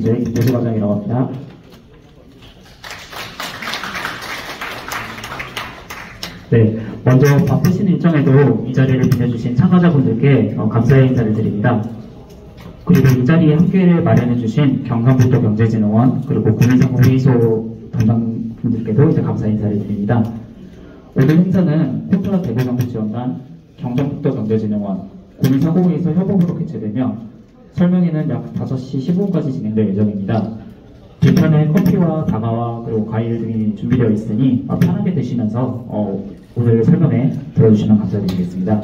경제 김재수 과장이라고 합니다. 네, 먼저 바쁘신 일정에도 이 자리를 빛내주신 참가자분들께 감사의 인사를 드립니다. 그리고 이 자리에 함께를 마련해주신 경상북도 경제진흥원 그리고 국민상공회의소 담당분들께도 이제 감사의 인사를 드립니다. 오늘 행사는 코트라 대구경북지원단, 경상북도 경제진흥원, 국민상공회의소 협업으로 개최되며 설명회는 약 5시 15분까지 진행될 예정입니다. 뒤편에 커피와 다과와 그리고 과일 등이 준비되어 있으니 편하게 드시면서 오늘 설명회 들어주시면 감사드리겠습니다.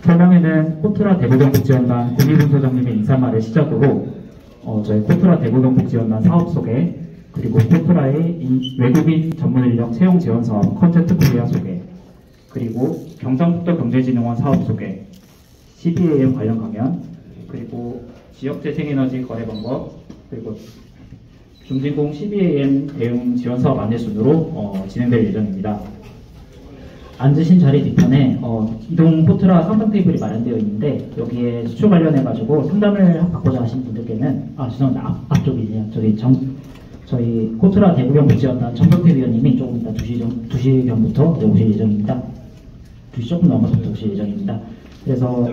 설명회는 코트라 대구경북지원단 구미분소장님의 인사말을 시작으로 저희 코트라 대구경북지원단 사업 소개, 그리고 코트라의 외국인 전문인력 채용 지원 사업 컨텐트 코리아 소개, 그리고 경상북도 경제진흥원 사업 소개, CBAM 관련 강연, 그리고 지역재생에너지 거래 방법, 그리고 중진공 CBAM 대응 지원 사업 안내 순으로 진행될 예정입니다. 앉으신 자리 뒤편에 이동 코트라 상담 테이블이 마련되어 있는데 여기에 수출 관련해가지고 상담을 받고자 하시는 분들께는 죄송합니다. 앞쪽이네요. 저희 코트라 대구경북지원단 정경태 위원님이 조금 이따 2시경부터 오실 예정입니다. 2시 조금 넘어서부터 오실 예정입니다. 그래서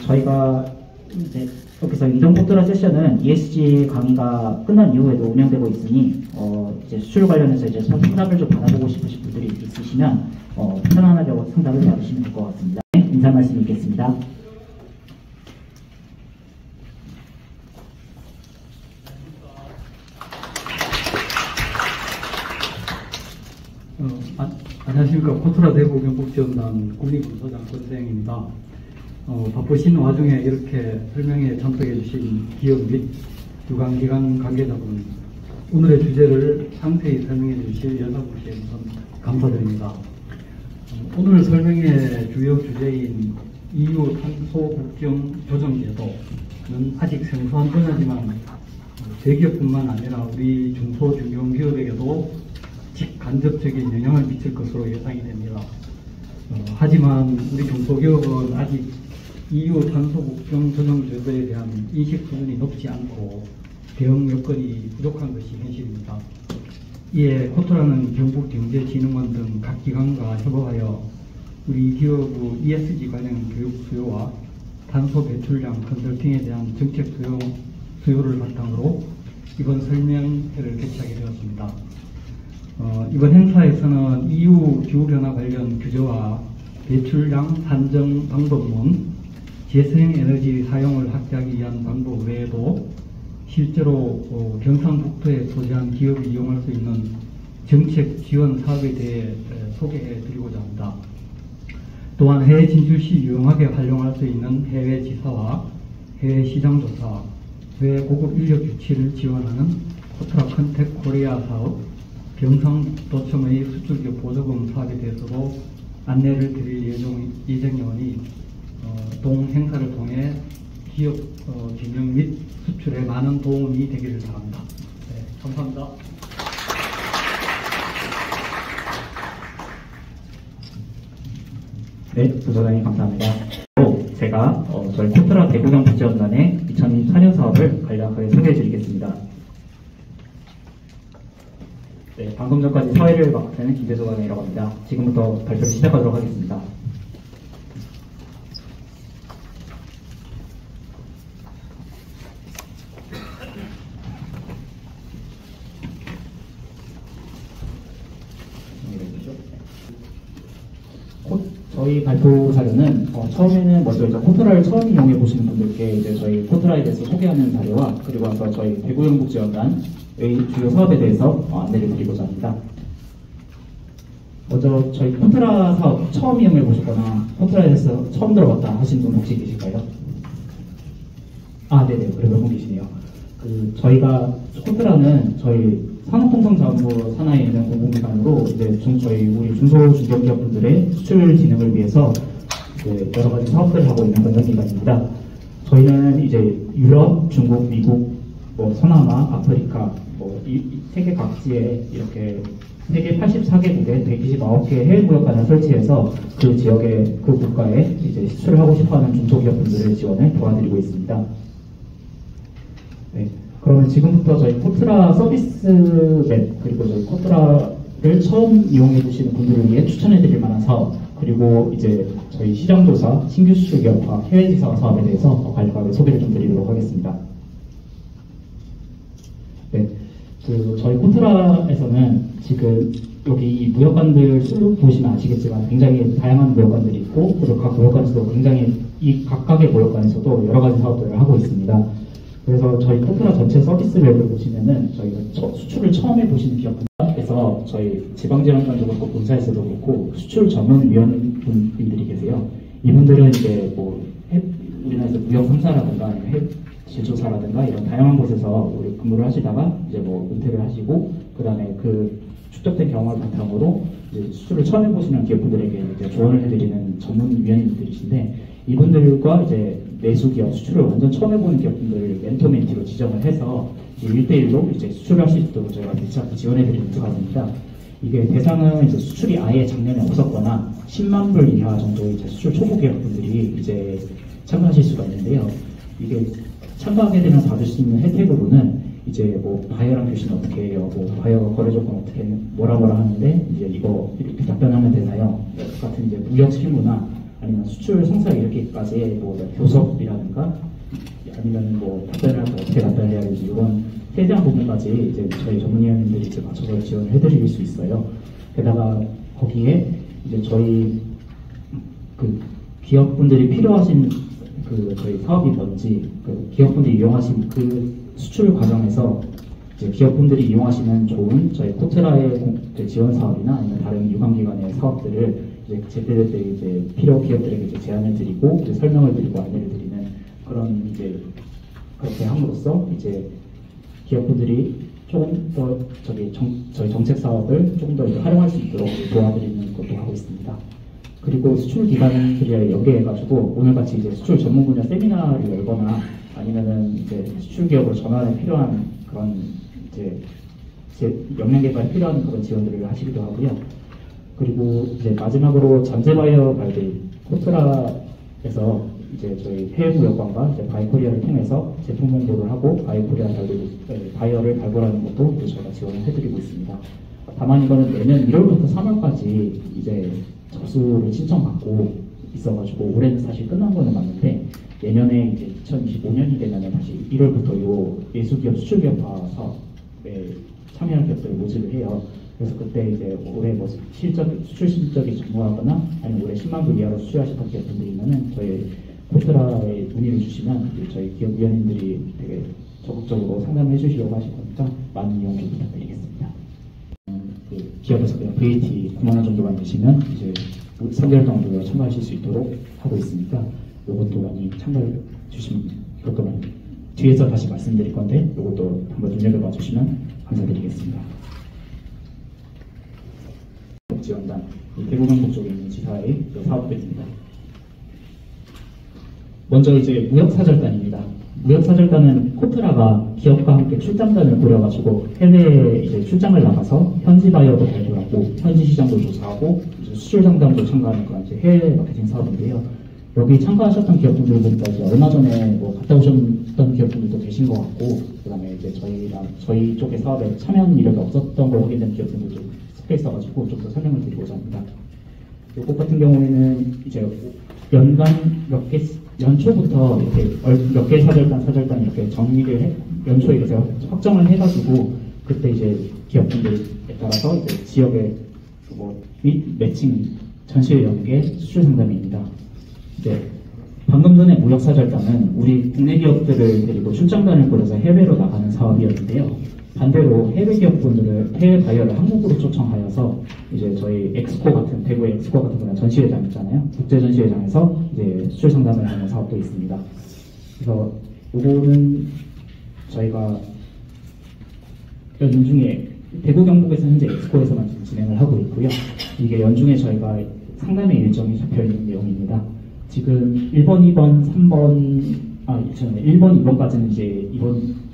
저희가 이제 여기서 이동 코트라 세션은 ESG 강의가 끝난 이후에도 운영되고 있으니 이제 수출 관련해서 이제 상담을 좀 받아보고 싶으신 분들이 있으시면 편안하게 상담을 받으시면 될 것 같습니다. 인사 말씀 있겠습니다. 안녕하십니까. 코트라 대구경북지원단 국립분소장 권세영입니다. 바쁘신 와중에 이렇게 설명에 참석해 주신 기업 및 유관기관 관계자분, 오늘의 주제를 상세히 설명해 주실 여사분께 감사드립니다. 오늘 설명의 주요 주제인 EU 탄소 국경 조정 제도는 아직 생소한 분야지만 대기업뿐만 아니라 우리 중소 중견기업에게도 직간접적인 영향을 미칠 것으로 예상이 됩니다. 하지만 우리 중소기업은 아직 EU 탄소 국경 조정 제도에 대한 인식 수준이 높지 않고 대응 여건이 부족한 것이 현실입니다. 이에 코트라는 경북경제진흥원 등 각 기관과 협업하여 우리 기업의 ESG 관련 교육 수요와 탄소 배출량 컨설팅에 대한 정책 수요를 바탕으로 이번 설명회를 개최하게 되었습니다. 이번 행사에서는 EU 기후변화 관련 규제와 배출량 산정 방법론, 재생에너지 사용을 확대하기 위한 방법 외에도 실제로 경상북도에 소재한 기업이 이용할 수 있는 정책 지원 사업에 대해 소개해 드리고자 합니다. 또한 해외 진출 시 유용하게 활용할 수 있는 해외 지사와 해외 시장 조사, 해외 고급 인력 유치를 지원하는 코트라 컨택 코리아 사업, 경상도청의 수출기업 보조금 사업에 대해서도 안내를 드릴 예정이오니 동행사를 통해 기업 진흥 및 수출에 많은 도움이 되기를 바랍니다. 네, 감사합니다. 네, 부소장님 감사합니다. 제가 저희 코트라 대구경북지원단의 2024년 사업을 간략하게 소개해 드리겠습니다. 네, 방금 전까지 사회를 맡은 김재수 과장이라고 합니다. 지금부터 발표를 시작하도록 하겠습니다. 저희 발표 자료는 처음에는 먼저 이제 코트라를 처음 이용해 보시는 분들께 이제 저희 코트라에 대해서 소개하는 자료와 그리고 나서 저희 대구경북지원단의 주요 사업에 대해서 안내를 드리고자 합니다. 먼저 저희 코트라 사업 처음 이용해 보셨거나 코트라에 대해서 처음 들어봤다 하시는 분 혹시 계실까요? 네네, 그래 몇 분 계시네요. 저희가 코트라는 저희 산업통상자원부 산하에 있는 공공기관으로 이제 저희 우리 중소중견기업분들의 수출 진흥을 위해서 여러 가지 사업들을 하고 있는 공공기관입니다. 저희는 이제 유럽, 중국, 미국, 서남아, 아프리카, 이 세계 각지에 이렇게 세계 84개국에 129개 해외무역관을 설치해서 그 지역의 그 국가에 이제 수출을 하고 싶어하는 중소기업분들의 지원을 도와드리고 있습니다. 네. 그러면 지금부터 저희 코트라 서비스 맵, 그리고 저희 코트라를 처음 이용해 보시는 분들을 위해 추천해 드릴 만한 사업, 그리고 이제 저희 시장조사, 신규 수출 기업화, 해외 지사 사업에 대해서 간략하게 소개를 좀 드리도록 하겠습니다. 네, 저희 코트라에서는 지금 여기 이 무역관들 쭉 보시면 아시겠지만 굉장히 다양한 무역관들이 있고, 그리고 각 무역관에서도 굉장히 이 각각의 무역관에서도 여러 가지 사업들을 하고 있습니다. 그래서 저희 코트라 전체 서비스 맵을 보시면은 저희가 수출을 처음 해보시는 기업에서 저희 지방지원관도 그렇고 본사에서도 그렇고 수출 전문위원분들이 계세요. 이분들은 이제 뭐 우리나라에서 무역 3사라든가 아니면 제조사라든가 이런 다양한 곳에서 우리 근무를 하시다가 이제 뭐 은퇴를 하시고, 그 다음에 그 축적된 경험을 바탕으로 이제 수출을 처음 해보시는 기업분들에게 이제 조언을 해드리는 전문위원님들이신데, 이분들과 이제 내수기업, 수출을 완전 처음 해보는 기업분들을 멘토멘티로 지정을 해서 1대1로 이제 수출을 할 수 있도록 저희가 대체하게 지원해드리는 과정입니다. 이게 대상은 이제 수출이 아예 작년에 없었거나 10만 불 이하 정도의 이제 수출 초보 기업분들이 이제 참가하실 수가 있는데요. 이게 참가하게 되면 받을 수 있는 혜택으로는 이제 뭐 바이어랑 교시는 어떻게 해요? 뭐 바이어가 거래 조건 어떻게 뭐라 하는데 이제 이거 이렇게 답변하면 되나요? 같은 이제 무역 실무나 아니면 수출 성사 이렇게까지의 뭐 교섭이라든가 아니면 뭐 답변을 할 때 어떻게 답변을 해야 되는지 이런 세세한 부분까지 이제 저희 전문위원님들이 이제 맞춰서 지원을 해드릴 수 있어요. 게다가 거기에 이제 저희 그 기업분들이 필요하신 그 저희 사업이 뭔지, 그 기업분들이 이용하신 그 수출 과정에서 이제 기업분들이 이용하시는 좋은 저희 코트라의 지원 사업이나 아니면 다른 유관기관의 사업들을 이제 제때제때 이제 필요 기업들에게 이제 제안을 드리고 이제 설명을 드리고 안내를 드리는 그런 이제 그렇게 함으로써 이제 기업분들이 조금 더 저희 정책 사업을 조금 더 활용할 수 있도록 도와드리는 것도 하고 있습니다. 그리고 수출 기관들이 연계해가지고 오늘같이 이제 수출 전문 분야 세미나를 열거나 아니면은 이제 수출 기업으로 전환에 필요한 그런 이제 역량 개발에 필요한 그런 지원들을 하시기도 하고요. 그리고 이제 마지막으로 잠재 바이어 발굴 코트라에서 이제 저희 해외 무역관과 이제 바이코리아를 통해서 제품 홍보를 하고 바이어를 발굴하는 것도 이제 저희가 지원을 해드리고 있습니다. 다만 이거는 내년 1월부터 3월까지 이제 접수를 신청받고 있어가지고 올해는 사실 끝난 거는 맞는데 내년에 이제 2025년이 되면 다시 1월부터 요 예수기업 수출기업화 사업에 참여하는 기업들을 모집을 해요. 그래서 그때 이제 올해 뭐 수출 실적이 전무하거나 아니면 올해 10만 불 이하로 수출하셨던 기업분들이면은 저희 코트라에 문의를 주시면 저희 기업위원님들이 되게 적극적으로 상담을 해주시려고 하실 거니까 많은 이용 좀 부탁드리겠습니다. 그 기업에서 그냥 VAT 9만 원 정도만 내시면 이제 3개월 동안 참가하실 수 있도록 하고 있으니까 이것도 많이 참가해 주시면 이것도 많이 뒤에서 다시 말씀드릴 건데 이것도 한번 눈여겨봐 주시면 감사드리겠습니다. 지원단 대구경북 쪽에 있는 지사의 사업들입니다. 먼저 이제 무역사절단입니다. 무역사절단은 코트라가 기업과 함께 출장단을 꾸려가지고 해외에 이제 출장을 나가서 현지 바이어도 발굴하고 현지 시장도 조사하고 이제 수출 상담도 참가하는 그런 이제 해외 마케팅 사업인데요. 여기 참가하셨던 기업분들 보니까 이제 얼마 전에 뭐 갔다 오셨던 기업분들도 계신 것 같고, 그다음에 이제 저희 쪽의 사업에 참여한 이력이 없었던 걸 확인된 기업분들도 섞여 있어가지고 좀 더 설명을 드리고자 합니다. 요것 같은 경우에는 이제 연초부터 이렇게 몇 개 사절단 이렇게 정리를 연초에 이렇게 확정을 해가지고 그때 이제 기업분들에 따라서 이제 지역의 및 매칭 전시회 연계 수출 상담입니다. 이제 방금 전에 무역사절단은 우리 국내 기업들을 데리고 출장단을 꾸려서 해외로 나가는 사업이었는데요. 반대로 해외 기업분들을 해외 바이어를 한국으로 초청하여서 이제 저희 엑스코 같은 대구의 엑스코 같은 그런 전시회장 있잖아요. 국제 전시회장에서 이제 수출 상담을 하는 사업도 있습니다. 그래서 이거는 저희가 연중에 대구 경북에서 현재 엑스코에서만 진행을 하고 있고요. 이게 연중에 저희가 상담의 일정이 잡혀 있는 내용입니다. 지금 1번, 2번, 3번, 1번, 2번까지는 이제 이번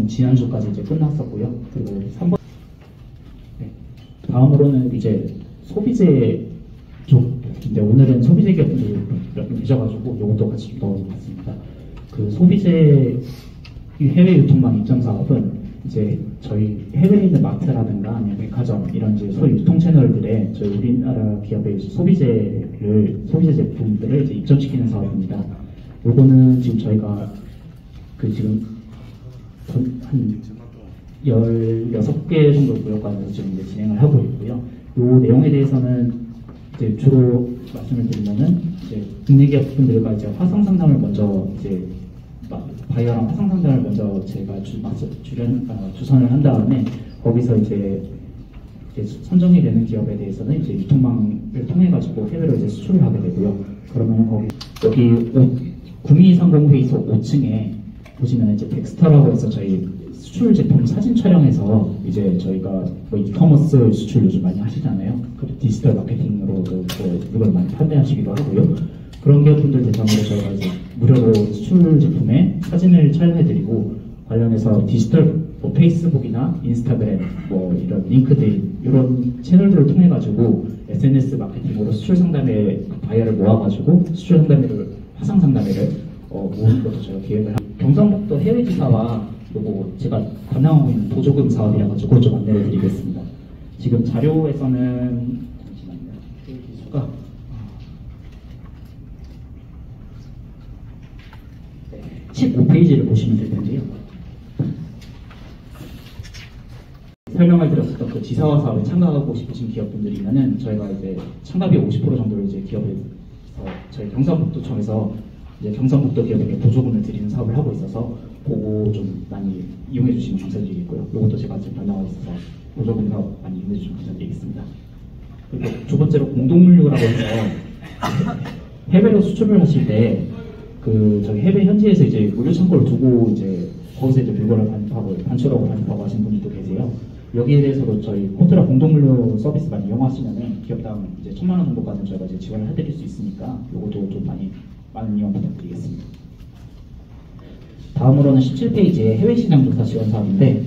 지난주까지 이제 끝났었고요. 그리고 3번, 다음으로는 이제 소비재 쪽인데 오늘은 소비재 기업분들이 몇 분 계셔가지고 이것도 같이 좀 넣어봤습니다. 그 소비재 이 해외 유통망 입점 사업은 이제 저희 해외에 있는 마트라든가 아니면 백화점 이런 이제 소위 유통 채널들에 저희 우리나라 기업의 소비재 제품들을 이제 입점시키는 사업입니다. 요거는 지금 저희가 지금 한 16개 정도 구역관에서 지금 이제 진행을 하고 있고요. 요 내용에 대해서는 이제 주로 말씀을 드리면은 이제 국내 기업분들과 이제 화상 상담을 먼저 이제 바이어랑 화상 상담을 먼저 제가 주선을 한 다음에 거기서 이제 선정이 되는 기업에 대해서는 이제 유통망을 통해 가지고 해외로 이제 수출을 하게 되고요. 그러면 여기 구미상공 회의소 5층에 보시면 이제 덱스터라고 해서 저희 수출 제품 사진 촬영해서 이제 저희가 뭐 이커머스 수출 요즘 많이 하시잖아요. 그리고 디지털 마케팅으로도 이걸 많이 판매하시기도 하고요. 그런 기업분들 대상으로 저희가 이제 무료로 수출 제품에 사진을 촬영해드리고 관련해서 디지털 뭐 페이스북이나 인스타그램 뭐 이런 링크드인 이런 채널들을 통해 가지고 SNS 마케팅으로 수출 상담회 바이어를 모아가지고 수출 상담회를 화상 상담회를 모으는 것도 저희가 계획을 하고 경상북도 해외지사와 요거 제가 담당하고 있는 보조금 사업이라 가지고 좀 안내를 드리겠습니다. 지금 자료에서는 잠시만요. 기수가 15페이지를 보시면 될 텐데요. 설명을 드렸었던 그 지사화 사업에 참가하고 싶으신 기업분들이면은 저희가 이제 참가비 50% 정도를 이제 기업에서 저희 경상북도청에서 이제 경상북도 기업에게 보조금을 드리는 사업을 하고 있어서 그거 좀 많이 이용해 주시면 감사드리겠고요. 이것도 제가 지금 담당하고 있어서 보조금 사업 많이 이용해 주시면 감사드리겠습니다. 그리고 두 번째로 공동물류라고 해서 해외로 수출을 하실 때 저기 해외 현지에서 이제 물류 창고를 두고 이제 거기서 이제 물건을 반출하고 반입하고 하시는 분들도 계세요. 여기에 대해서도 저희 코트라 공동물류 서비스 많이 이용하시면은 기업당 이제 1,000만 원 정도까지는 저희가 이제 지원을 해드릴 수 있으니까 이것도 좀 많은 이용 부탁드리겠습니다. 다음으로는 17페이지의 해외시장 조사 지원 사업인데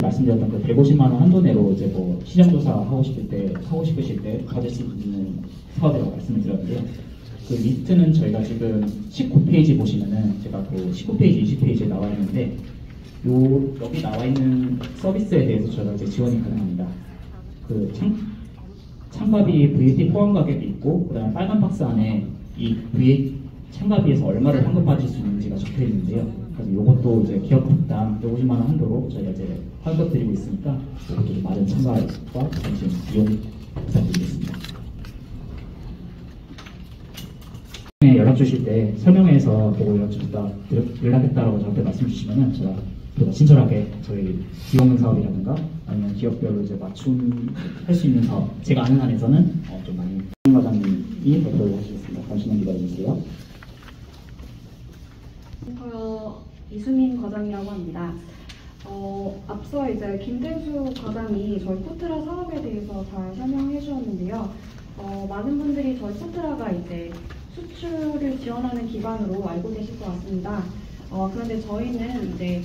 말씀드렸던 그 150만 원 한도 내로 이제 뭐 시장 조사 하고 싶으실 때 받을 수 있는 사업이라고 말씀을 드렸는데요. 그 리스트는 저희가 지금 19페이지 보시면은 제가 그 19페이지, 20페이지에 나와 있는데 여기 나와 있는 서비스에 대해서 저희가 이제 지원이 가능합니다. 그 참가비 VAT 포함 가격이 있고 그다음에 빨간 박스 안에 이 VAT 참가비에서 얼마를 환급받을 수 있는지가 적혀 있는데요. 그래서 이것도 이제 기업당 150만 원 한도로 저희가 이제 환급드리고 있으니까 이것도 좀 많은 참가와 관심 이용 부탁드리겠습니다. 연락 주실 때 설명회에서 보고 연락했다라고 저한테 말씀 주시면은 제가 보다 친절하게 저희 비용 사업이라든가 아니면 기업별로 이제 맞춤할 수 있는 사업 제가 아는 한에서는 좀 많이 과장님이 발표를 하시겠습니다. 잠시만 기다려주세요. 저요 이수민 과장이라고 합니다. 앞서 이제 김대수 과장이 저희 포트라 사업에 대해서 잘 설명해 주셨는데요. 많은 분들이 저희 포트라가 이제 수출을 지원하는 기관으로 알고 계실 것 같습니다. 그런데 저희는 이제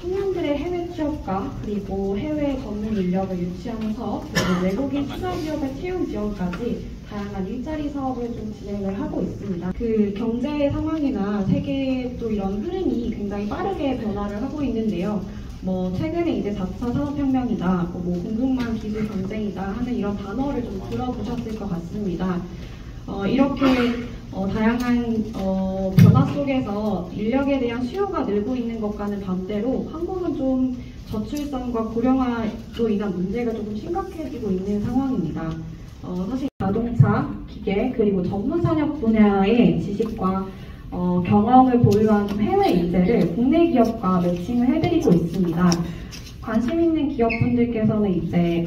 청년들의 해외 취업과 그리고 해외 전문 인력을 유치하는 사업, 그리고 외국인 투자 기업의 채용 지원까지 다양한 일자리 사업을 좀 진행을 하고 있습니다. 그 경제 상황이나 세계 또 이런 흐름이 굉장히 빠르게 변화를 하고 있는데요. 뭐 최근에 이제 4차 산업혁명이다, 뭐 공급망 기술 경쟁이다 하는 이런 단어를 좀 들어보셨을 것 같습니다. 이렇게 다양한 변화 속에서 인력에 대한 수요가 늘고 있는 것과는 반대로 한국은 좀 저출산과 고령화로 인한 문제가 조금 심각해지고 있는 상황입니다. 사실 자동차, 기계, 그리고 전문 산업 분야의 지식과 경험을 보유한 해외 인재를 국내 기업과 매칭을 해드리고 있습니다. 관심 있는 기업분들께서는 이제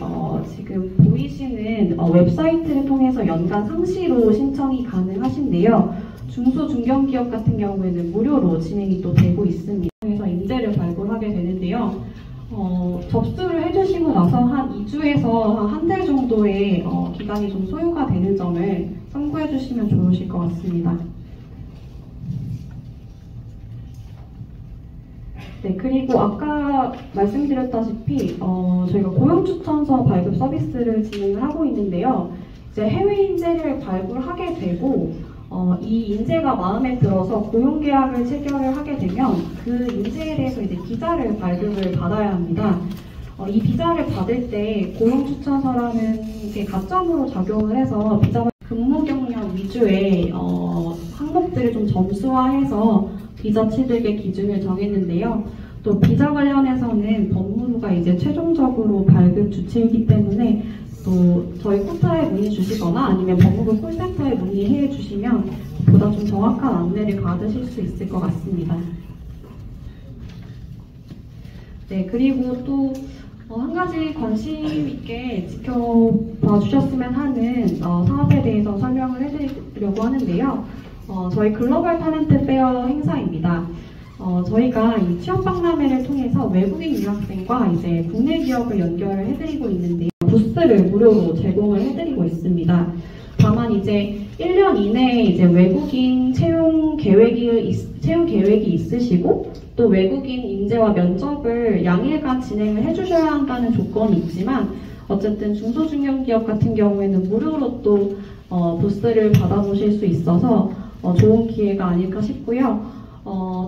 지금 보이시는 웹사이트를 통해서 연간 상시로 신청이 가능하신데요. 중소 중견기업 같은 경우에는 무료로 진행이 또 되고 있습니다. 그래서 인재를 발굴하게 되는데요. 접수를 해주시고 나서 한 2주에서 한 달 정도의 기간이 좀 소요가 되는 점을 참고해 주시면 좋으실 것 같습니다. 네, 그리고 아까 말씀드렸다시피 저희가 고용추천서 발급 서비스를 진행을 하고 있는데요. 이제 해외 인재를 발굴하게 되고 이 인재가 마음에 들어서 고용계약을 체결을 하게 되면 그 인재에 대해서 이제 비자를 발급을 받아야 합니다. 이 비자를 받을 때 고용추천서라는 게 가점으로 작용을 해서 비자 근무 경력 위주의 항목들을 좀 점수화해서 비자 취득의 기준을 정했는데요. 또 비자 관련해서는 법무부가 이제 최종적으로 발급 주체이기 때문에 또 저희 포털에 문의 주시거나 아니면 법무부 콜센터에 문의해 주시면 보다 좀 정확한 안내를 받으실 수 있을 것 같습니다. 네, 그리고 또 한 가지 관심 있게 지켜봐 주셨으면 하는 사업에 대해서 설명을 해드리려고 하는데요. 저희 글로벌 탤런트 페어 행사입니다. 저희가 이 취업박람회를 통해서 외국인 유학생과 이제 국내 기업을 연결을 해드리고 있는데요. 부스를 무료로 제공을 해드리고 있습니다. 다만 이제 1년 이내에 이제 외국인 채용 계획이 있으시고 또 외국인 인재와 면접을 양일간 진행을 해주셔야 한다는 조건이 있지만 어쨌든 중소중견기업 같은 경우에는 무료로 또 부스를 받아보실 수 있어서 좋은 기회가 아닐까 싶고요.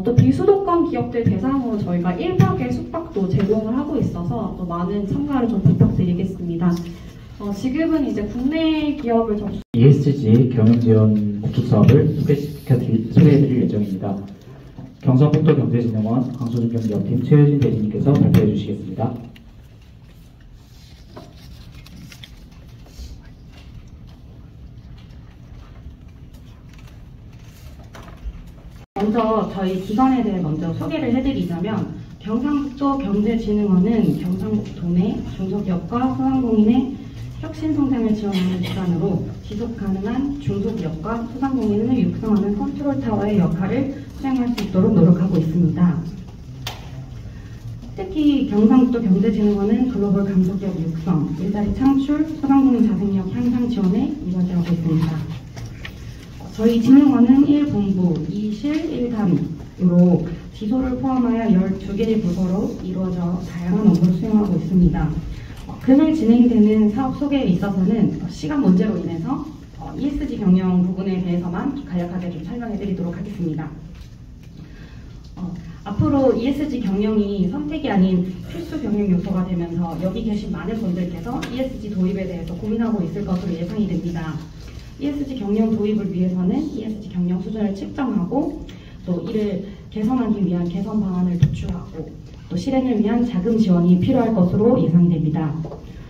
또 비수도권 기업들 대상으로 저희가 1박의 숙박도 제공을 하고 있어서 또 많은 참가를 좀 부탁드리겠습니다. 지금은 이제 국내 기업을 접수 ESG 경영지원 구축사업을 소개해드릴 예정입니다. 경상북도경제진흥원 강소중견기업팀 최효진 대리님께서 발표해 주시겠습니다. 먼저 저희 기관에 대해 먼저 소개를 해드리자면 경상북도경제진흥원은 경상북도 내 중소기업과 소상공인의 혁신성장을 지원하는 기관으로 지속가능한 중소기업과 소상공인을 육성하는 컨트롤타워의 역할을 수행할 수 있도록 노력하고 있습니다. 특히 경상북도경제진흥원은 글로벌 강소기업 육성, 일자리 창출, 소상공인 자생력 향상 지원에 이바지하고 있습니다. 저희 진흥원은 1본부, 2실, 1단으로 지소를 포함하여 12개의 부서로 이루어져 다양한 업무를 수행하고 있습니다. 금일 진행되는 사업 소개에 있어서는 시간 문제로 인해서 ESG 경영 부분에 대해서만 간략하게 좀 설명해 드리도록 하겠습니다. 앞으로 ESG 경영이 선택이 아닌 필수 경영 요소가 되면서 여기 계신 많은 분들께서 ESG 도입에 대해서 고민하고 있을 것으로 예상이 됩니다. ESG 경영 도입을 위해서는 ESG 경영 수준을 측정하고 또 이를 개선하기 위한 개선 방안을 도출하고 또 실행을 위한 자금 지원이 필요할 것으로 예상됩니다.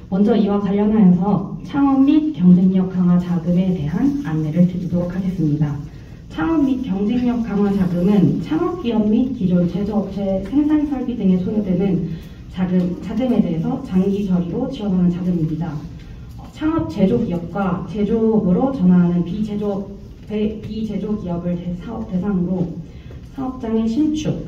먼저 이와 관련하여서 창업 및 경쟁력 강화 자금에 대한 안내를 드리도록 하겠습니다. 창업 및 경쟁력 강화 자금은 창업기업 및 기존 제조업체 생산 설비 등에 소요되는 자금에 대해서 장기 저리로 지원하는 자금입니다. 창업 제조기업과 제조업으로 전환하는 비제조기업을 사업 대상으로 사업장의 신축,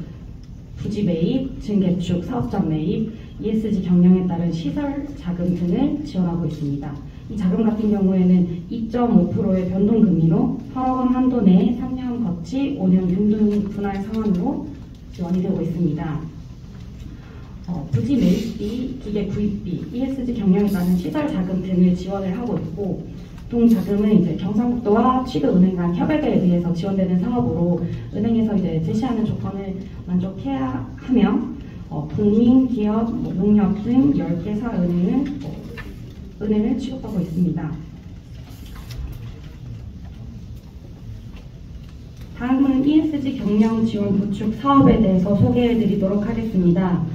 부지 매입, 증개축, 사업장 매입, ESG 경영에 따른 시설 자금 등을 지원하고 있습니다. 이 자금 같은 경우에는 2.5%의 변동금리로 8억 원 한도 내에 3년 거치 5년 균등 분할 상환으로 지원이 되고 있습니다. 부지 매입비, 기계 구입비, ESG 경영에 따른 시설 자금 등을 지원을 하고 있고 동자금은 이제 경상북도와 취득은행 간 협약에 의해서 지원되는 사업으로 은행에서 이제 제시하는 조건을 만족해야 하며 국민, 기업, 농협 등 10개사 은행을 취급하고 있습니다. 다음은 ESG 경영 지원 구축 사업에 대해서 소개해 드리도록 하겠습니다.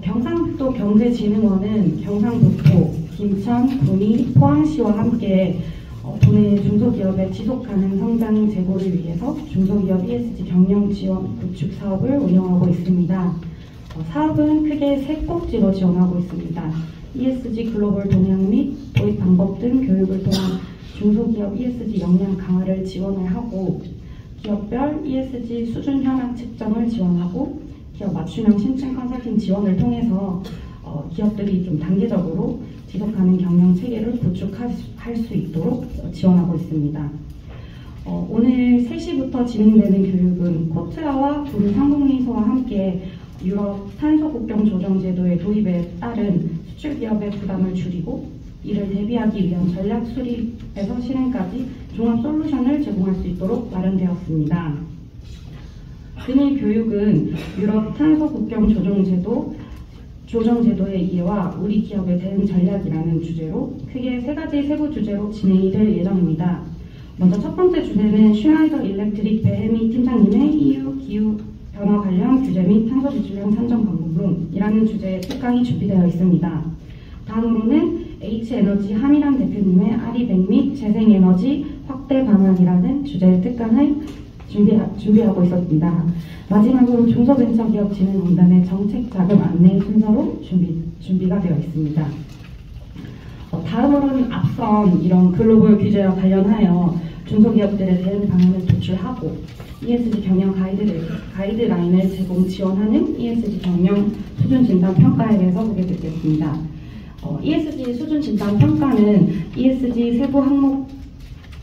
경상북도 경제진흥원은 경상북도, 김천, 구미, 포항시와 함께 도내 중소기업의 지속가능 성장 제고를 위해서 중소기업 ESG 경영 지원 구축 사업을 운영하고 있습니다. 사업은 크게 세 꼭지로 지원하고 있습니다. ESG 글로벌 동향 및 도입 방법 등 교육을 통한 중소기업 ESG 역량 강화를 지원을 하고 기업별 ESG 수준 현황 측정을 지원하고 기업 맞춤형 신청 컨설팅 지원을 통해서 기업들이 좀 단계적으로 지속가능 경영 체계를 구축할 수 있도록 지원하고 있습니다. 오늘 3시부터 진행되는 교육은 코트라와 구미상공리소와 함께 유럽 탄소 국경 조정 제도의 도입에 따른 수출 기업의 부담을 줄이고 이를 대비하기 위한 전략 수립에서 실행까지 종합 솔루션을 제공할 수 있도록 마련되었습니다. 금일 교육은 유럽 탄소 국경 조정제도의 이해와 우리 기업의 대응 전략이라는 주제로 크게 3가지 세부 주제로 진행이 될 예정입니다. 먼저 첫 번째 주제는 슈나이더 일렉트릭 배혜미 팀장님의 EU 기후 변화 관련 규제 및 탄소 배출량 산정 방법론이라는 주제의 특강이 준비되어 있습니다. 다음으로는 H에너지 함이란 대표님의 아리백 및 재생에너지 확대 방안이라는 주제의 특강을 준비하고 있었습니다. 마지막으로 중소벤처기업진흥공단의 정책자금 안내 순서로 준비가 되어 있습니다. 다음으로는 앞선 이런 글로벌 규제와 관련하여 중소기업들의 대응 방안을 도출하고 ESG 경영 가이드라인을 제공 지원하는 ESG 경영 수준 진단 평가에 대해서 소개드리겠습니다. ESG 수준 진단 평가는 ESG 세부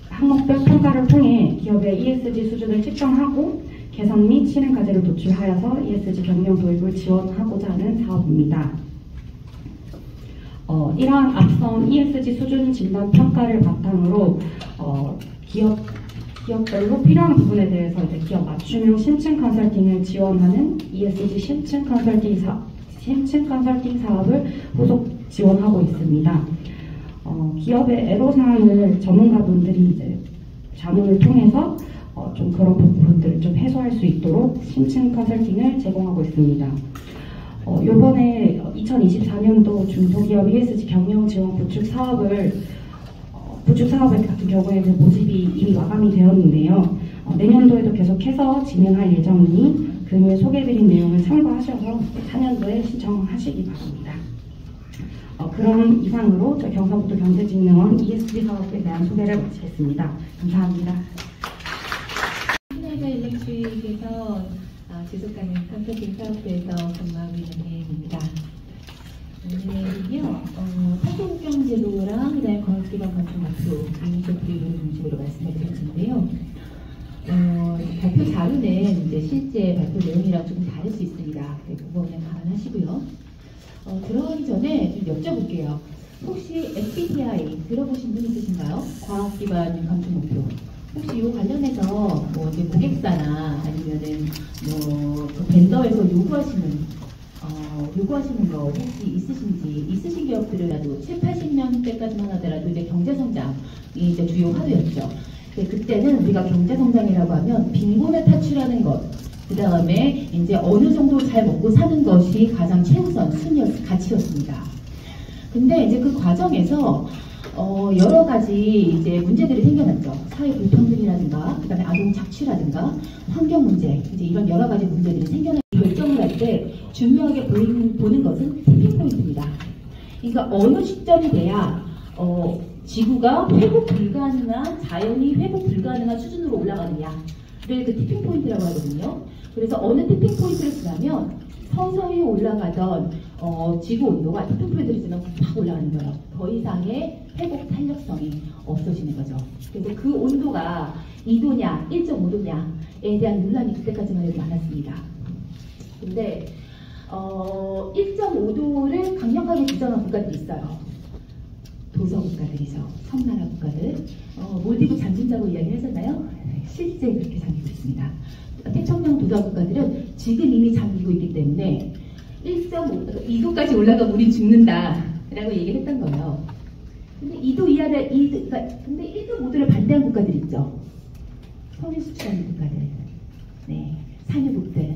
항목별 평가를 통해 기업의 ESG 수준을 측정하고 개선 및 실행 과제를 도출하여서 ESG 경영 도입을 지원하고자 하는 사업입니다. 이러한 앞선 ESG 수준 진단 평가를 바탕으로 기업별로 필요한 부분에 대해서 이제 기업 맞춤형 심층 컨설팅을 지원하는 ESG 심층 컨설팅 사업을 후속 지원하고 있습니다. 기업의 애로사항을 전문가분들이 이제 자문을 통해서 좀 그런 부분들을 좀 해소할 수 있도록 심층 컨설팅을 제공하고 있습니다. 요번에 2024년도 중소기업 ESG 경영 지원 부축 사업 같은 경우에는 모집이 이미 마감이 되었는데요. 내년도에도 계속해서 진행할 예정이니 금일 소개해드린 내용을 참고하셔서 4년도에 신청하시기 바랍니다. 그럼 이상으로 경상북도 경제진흥원 ESG 사업에 대한 소개를 마치겠습니다. 감사합니다. 슈나이더 일렉트릭에서 지속가능 컨설팅 사업부에서 근무하고 있는 배혜입니다. 오늘은요, 탄소국경 제도랑 그다음에 과학기반 건축 목표 이 쪽들을 중심으로 말씀을 드릴 텐데요. 발표 자료는 이제 실제 발표 내용이랑 조금 다를 수 있습니다. 그 부분은 감안하시고요. 들어가기 전에 좀 여쭤볼게요. 혹시 SBTi 들어보신 분 있으신가요? 과학기반 건축 목표. 혹시 이 관련해서 뭐 이제 고객사나 아니면은 그 벤더에서 요구하시는 거 혹시 있으신 기업들이라도 7, 80년 때까지만 하더라도 이제 경제성장이 이제 주요 화두였죠. 그때는 우리가 경제성장이라고 하면 빈곤을 탈출하는 것, 그 다음에 이제 어느 정도 잘 먹고 사는 것이 가장 최우선 가치였습니다. 근데 이제 그 과정에서 여러 가지 이제 문제들이 생겨났죠. 사회 불평등이라든가, 그 다음에 아동 착취라든가, 환경 문제, 이제 이런 여러 가지 문제들이 생겨나 결정을 할 때 중요하게 보는 것은 티핑 포인트입니다. 그러니까 어느 시점이 돼야 지구가 자연이 회복 불가능한 수준으로 올라가느냐를 그 티핑 포인트라고 하거든요. 그래서 어느 티핑 포인트를 지나면 서서히 올라가던 지구 온도가 티핑 포인트를 지나면 확 올라가는 거예요. 더 이상의 회복 탄력성이 없어지는 거죠. 그래서 그 온도가 2도냐 1.5도냐에 대한 논란이 그때까지만 해도 많았습니다. 근데 1.5도를 강력하게 규정한 국가들이 있어요. 도서 국가들이죠. 섬나라 국가들. 몰디브 잠긴다고 이야기하잖아요. 실제 그렇게 잠기고 있습니다. 태평양 도서 국가들은 지금 이미 잠기고 있기 때문에 2도까지 올라가면 우리 죽는다라고 얘기를 했던 거예요. 근데 2도 이하를 근데 1.5도를 반대한 국가들 있죠. 석유 수출하는 국가들, 네, 산유국들,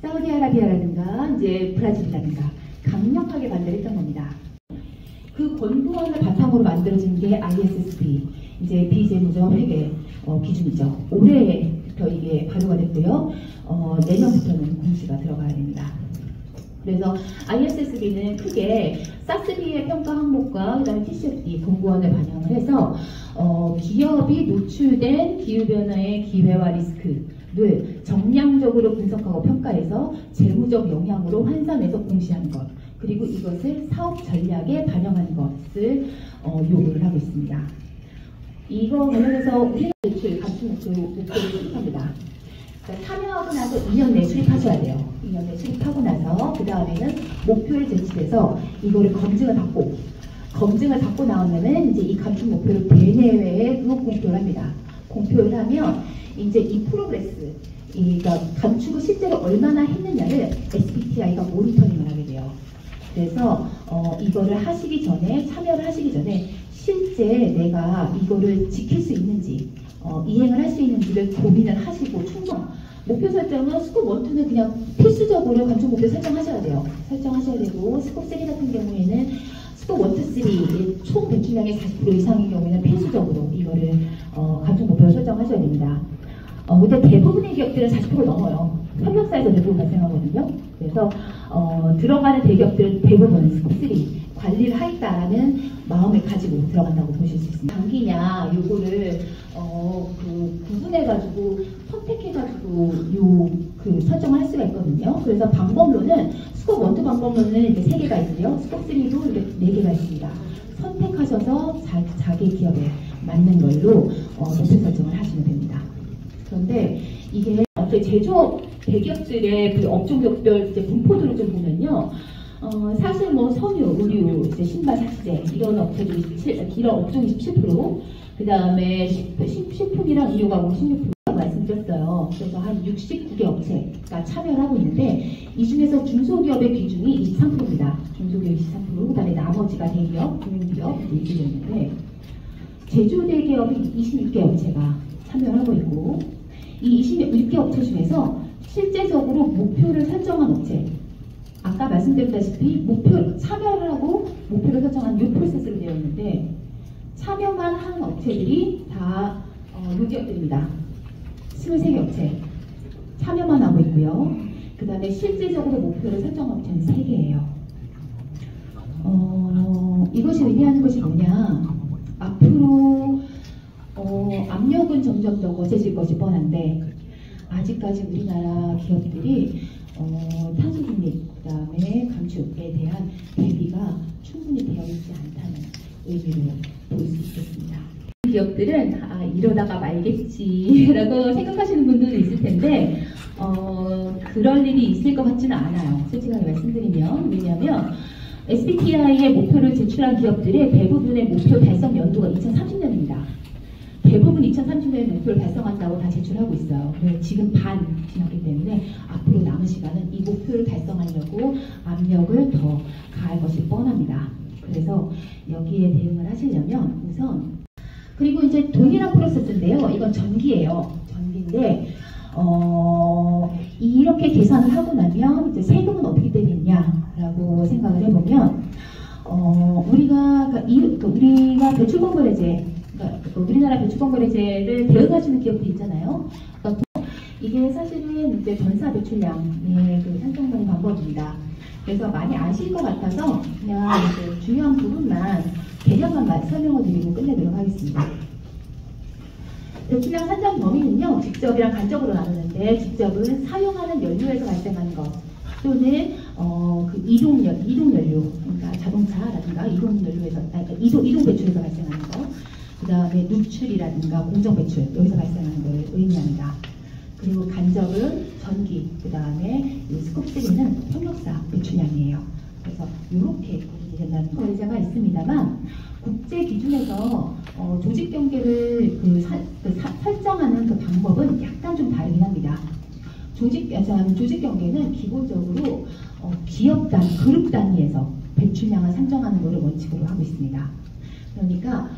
사우디아라비아라든가 이제 브라질이라든가 강력하게 반대를 했던 겁니다. 그 권고안을 바탕으로 만들어진 게 ISSB, 이제 비재무적 회계 기준이죠. 올해부터 이게 발효가 됐고요. 내년부터는 공시가 들어가야 됩니다. 그래서 ISSB는 크게 SASB의 평가 항목과 그다음에 TCFD 권고안을 반영을 해서 기업이 노출된 기후변화의 기회와 리스크를 정량적으로 분석하고 평가해서 재무적 영향으로 환산해서 공시하는 것, 그리고 이것을 사업 전략에 반영하는 것을 요구를 하고 있습니다. 이거 관련해서 우리나라 매출 감축 목표를 수립합니다. 그러니까 참여하고 나서 2년 내 수립하셔야 돼요. 2년 내 수립하고 나서 그 다음에는 목표를 제출해서 이거를 검증을 받고 검증을 받고 나오면은 이제 이 감축 목표를 대내외에 공표를 합니다. 공표를 하면 이제 이 프로그레스, 그러니까 감축을 실제로 얼마나 했느냐를 SBTI가 모니터링을 하게 돼요. 그래서 이거를 하시기 전에, 참여를 하시기 전에 실제 내가 이거를 지킬 수 있는지, 이행을 할 수 있는지를 고민을 하시고 충분. 목표 설정은 스콥 1, 2는 그냥 필수적으로 감축 목표 설정하셔야 돼요. 설정하셔야 되고, 스콥 3 같은 경우에는 스콥 1, 2, 3의 총 배출량의 40% 이상인 경우에는 필수적으로 이거를 감축 목표를 설정하셔야 됩니다. 근데 대부분의 기업들은 40% 넘어요. 협력사에서 대부분 발생하거든요. 그래서 들어가는 대기업들은 대부분 스콥 3 관리를 하겠다라는 마음을 가지고 들어간다고 보실 수 있습니다. 단기냐 요거를 구분해가지고 선택해가지고 설정을 할 수가 있거든요. 그래서 방법론은 스콥 1, 2 방법론은 이제 3개가 있고요. 스콥 3도 이렇게 4개가 있습니다. 선택하셔서 자기 기업에 맞는 걸로 목표 설정을 하시면 됩니다. 그런데 이게 제조업 대기업들의 그 업종별 이제 분포도를 좀 보면요. 사실 뭐 섬유, 의류, 이제 신발, 삭제 이런 업체들이 이런 업종이 17%, 그 다음에 식품이랑 의료가공 16% 말씀드렸어요. 그래서 한 69개 업체가 참여를 하고 있는데 이 중에서 중소기업의 비중이 23%입니다. 중소기업 23%, 그다음에 나머지가 대기업, 금융기업 이렇게 있는데 제조 대기업이 26개 업체가 참여를 하고 있고 이 26개 업체 중에서 실제적으로 목표를 설정한 업체. 아까 말씀드렸다시피 참여를 하고 목표를 설정한 요 프로세스로 되어 있는데 참여만 하는 업체들이 다 요기업들입니다. 23개 업체 참여만 하고 있고요. 그 다음에 실제적으로 목표를 설정한 업체는 3개예요. 이것이 의미하는 것이 뭐냐. 앞으로 압력은 점점 더 거세질 것이 뻔한데 아직까지 우리나라 기업들이 탄소 중립, 그 다음에 감축에 대한 대비가 충분히 되어 있지 않다는 의미로 볼 수 있겠습니다. 기업들은 이러다가 말겠지라고 생각하시는 분들도 있을 텐데 그럴 일이 있을 것 같지는 않아요. 솔직하게 말씀드리면. 왜냐하면 SBTI의 목표를 제출한 기업들의 대부분의 목표 달성 연도가 2030년입니다. 대부분 2030년에 목표를 달성한다고 다 제출하고 있어요. 지금 반 지났기 때문에 앞으로 남은 시간은 이 목표를 달성하려고 압력을 더 가할 것이 뻔합니다. 그래서 여기에 대응을 하시려면 우선 그리고 이제 동일한 프로세스인데요. 이건 전기예요. 전기인데 이렇게 계산을 하고 나면 이제 세금은 어떻게 되겠냐라고 생각을 해보면 우리가 배출권거래제 우리나라 배출권거래제를 대응하시는 기업들이 있잖아요. 그러니까 이게 사실은 이제 전사 배출량의 그 산정하는 방법입니다. 그래서 많이 아실 것 같아서 그냥 이제 중요한 부분만 개념만 설명을 드리고 끝내도록 하겠습니다. 배출량 산정 범위는요, 직접이랑 간접으로 나누는데 직접은 사용하는 연료에서 발생하는 것 또는 그 이동 연료, 그러니까 자동차라든가 이동 연료에서 이동 배출에서 발생하는 것. 그 다음에 누출이라든가 공정 배출 여기서 발생하는 것을 의미합니다. 그리고 간접은 전기, 그 다음에 스콥 3는 협력사 배출량이에요. 그래서 이렇게 구분이 된다는 거래제가 있습니다만 국제 기준에서 조직 경계를 설정하는 그 방법은 약간 좀 다르긴 합니다. 조직 경계는 기본적으로 기업 그룹 단위에서 배출량을 산정하는 것을 원칙으로 하고 있습니다. 그러니까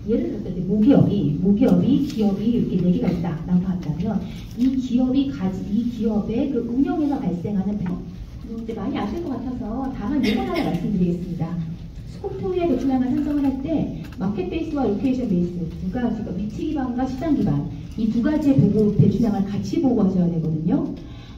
예를 들어서 이제 모기업이 기업이 이렇게 4개가 있다라고 한다면 이 기업의 그 운영에서 발생하는 이제 많이 아실 것 같아서 다만 예산 하나 말씀드리겠습니다. 스콥 2의 배출량을 산정을 할 때 마켓 베이스와 로케이션 베이스 두 가지가 위치 기반과 시장 기반 이 두 가지의 배출량을 같이 보고하셔야 되거든요.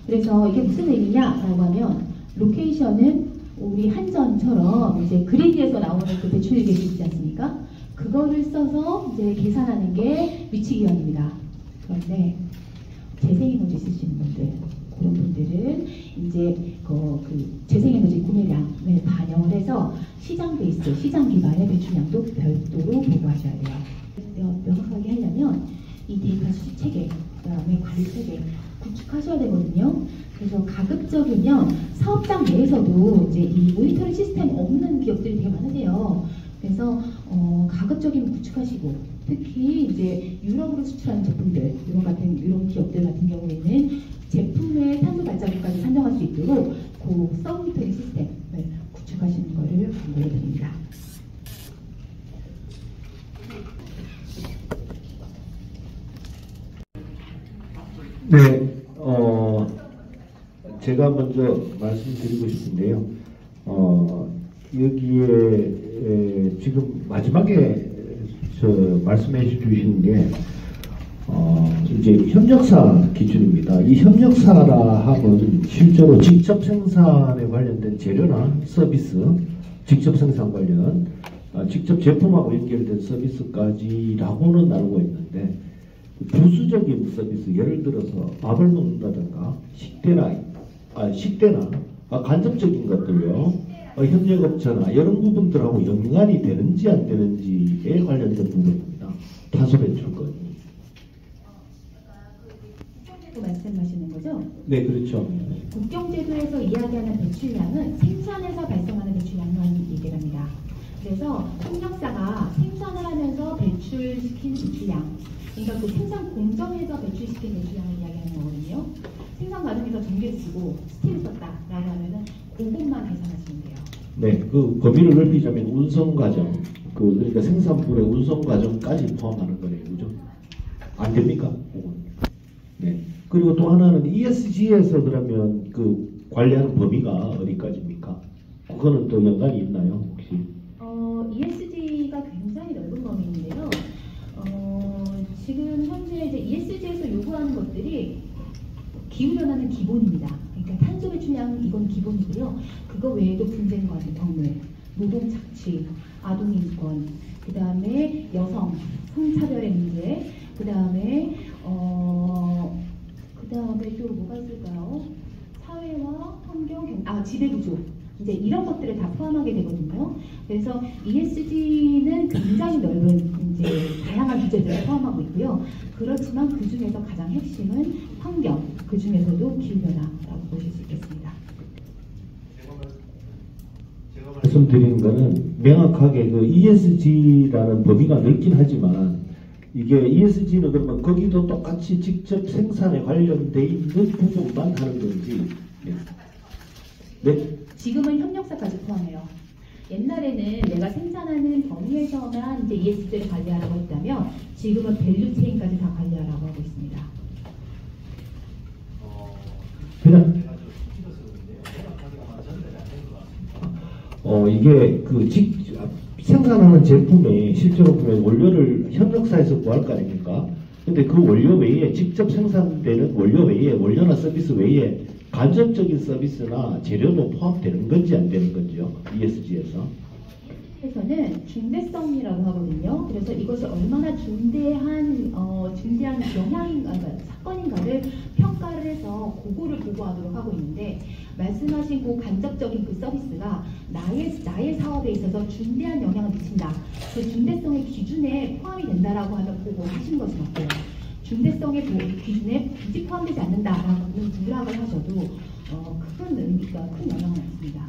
그래서 이게 무슨 의미냐라고 하면 로케이션은 우리 한전처럼 이제 그리드에서 나오는 그 배출률 계획 있지 않습니까? 그거를 써서 이제 계산하는 게 위치기반입니다. 그런데 재생에너지 쓰시는 분들, 그런 분들은 이제 그 재생에너지 구매량을 반영을 해서 시장 베이스, 시장 기반의 배출량도 별도로 보고하셔야 돼요. 명확하게 하려면 이 데이터 수집 체계, 그다음에 가르치게 구축하셔야 되거든요. 그래서 가급적이면 사업장 내에서도 이제 이 모니터링 시스템 없는 기업들이 되게 많으세요. 그래서 가급적이면 구축하시고, 특히 이제 유럽으로 수출하는 제품들, 유럽 기업들 같은 경우에는 제품의 탄소 발자국까지 산정할 수 있도록 그 서브미터링 시스템을 구축하시는 것을 권고해 드립니다. 네, 제가 먼저 말씀드리고 싶은데요. 여기에 지금 마지막에 말씀해 주신 게 이제 협력사 기준입니다. 이 협력사라 함은 실제로 직접 생산에 관련된 재료나 서비스, 직접 생산 관련, 직접 제품하고 연결된 서비스까지라고는 알고 있는데, 부수적인 서비스, 예를 들어서 밥을 먹는다든가 식대나 간접적인 것들요, 협력업체나 이런 부분들하고 연관이 되는지 안 되는지에 관련된 부분입니다. 탄소 배출권이. 국경제도 말씀하시는 거죠? 네, 그렇죠. 국경제도에서 이야기하는 배출량은 생산에서 발생하는 배출량만 얘기를 합니다. 그래서 협력사가 생산을 하면서 배출시킨 배출량, 그러니까 그 생산 공정에서 배출시킨 배출량을 이야기하는 거거든요. 생산 과정에서 전기를 쓰고 스팀을 썼다라고 하면은 그것만 계산하시면 돼요. 네, 그 범위를 넓히자면 운송 과정, 그러니까 생산물의 운송 과정까지 포함하는 거네요, 그죠? 안 됩니까? 네. 그리고 또 하나는 ESG에서 그러면 그 관리하는 범위가 어디까지입니까? 그거는 또 연관이 있나요, 혹시? ESG가 굉장히 넓은 범위인데요. 지금 현재 이제 ESG에서 요구하는 것들이 기후변화는 기본입니다. 그러니까 탄소 배출량 이건 기본이고요. 그거 외에도 분쟁 과정, 경매, 노동 착취, 아동 인권, 그 다음에 여성 성차별의 문제, 그 다음에 또 뭐가 있을까요? 사회와 환경, 지배구조. 이제 이런 것들을 다 포함하게 되거든요. 그래서 ESG는 굉장히 넓은 이제 다양한 주제들을 포함하고 있고요. 그렇지만 그 중에서 가장 핵심은 환경, 그 중에서도 기후변화라고 보실 수 있겠습니다. 제가 말씀드리는 거는 명확하게 그 ESG라는 범위가 넓긴 하지만 이게 ESG는 그러면 거기도 똑같이 직접 생산에 관련돼 있는 부분만 하는 건지. 네. 지금은 협력사까지 포함해요. 옛날에는 내가 생산하는 범위에서만 이제 ESG를 관리하라고 했다면 지금은 밸류 체인까지 다 관리하라고 하고 있습니다. 그냥 이게 그 생산하는 제품에 실제로 보면 원료를 협력사에서 구할 거 아닙니까? 근데 그 원료 외에 직접 생산되는 원료 외에 원료나 서비스 외에 간접적인 서비스나 재료도 포함되는 건지 안 되는 건지요? ESG에서. 에서는 중대성이라고 하거든요. 그래서 이것이 얼마나 중대한 영향인가, 사건인가를 평가를 해서 그거를 보고하도록 하고 있는데, 말씀하신 그 간접적인 그 서비스가 나의 사업에 있어서 중대한 영향을 미친다. 그 중대성의 기준에 포함이 된다라고 하면 보고하시는 것이 맞고요. 중대성의 기준에 굳이 포함되지 않는다라고는 누락을 하셔도 큰 의미가 큰 영향은 없습니다.